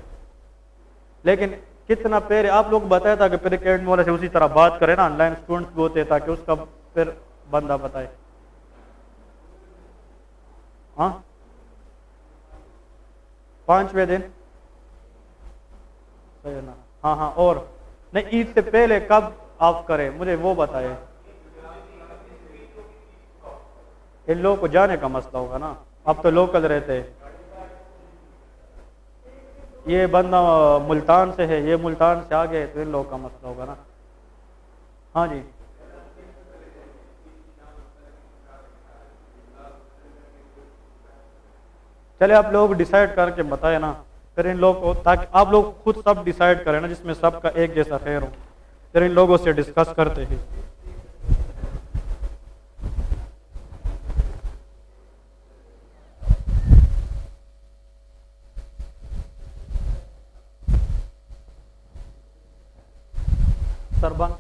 लेकिन कितना पहले आप लोग बताया था कि फिर अकेडमी वाले से उसी तरह बात करें ना, ऑनलाइन स्टूडेंट्स भी होते हैं, ताकि उसका फिर बंदा बताए। हाँ 5वें दिन सही है ना। हाँ हाँ, और नहीं ईद से पहले कब आप करें मुझे वो बताए। इन लोगों को जाने का मसला होगा ना, अब तो लोकल रहते हैं। ये बंदा मुल्तान से है, ये मुल्तान से आ गए, तो इन लोगों का मसला होगा ना। हाँ जी, चले आप लोग डिसाइड करके बताए ना फिर इन लोगों को, ताकि आप लोग खुद सब डिसाइड करें ना, जिसमें सबका एक जैसा खैर हो। फिर इन लोगों से डिस्कस करते हैं। सरबन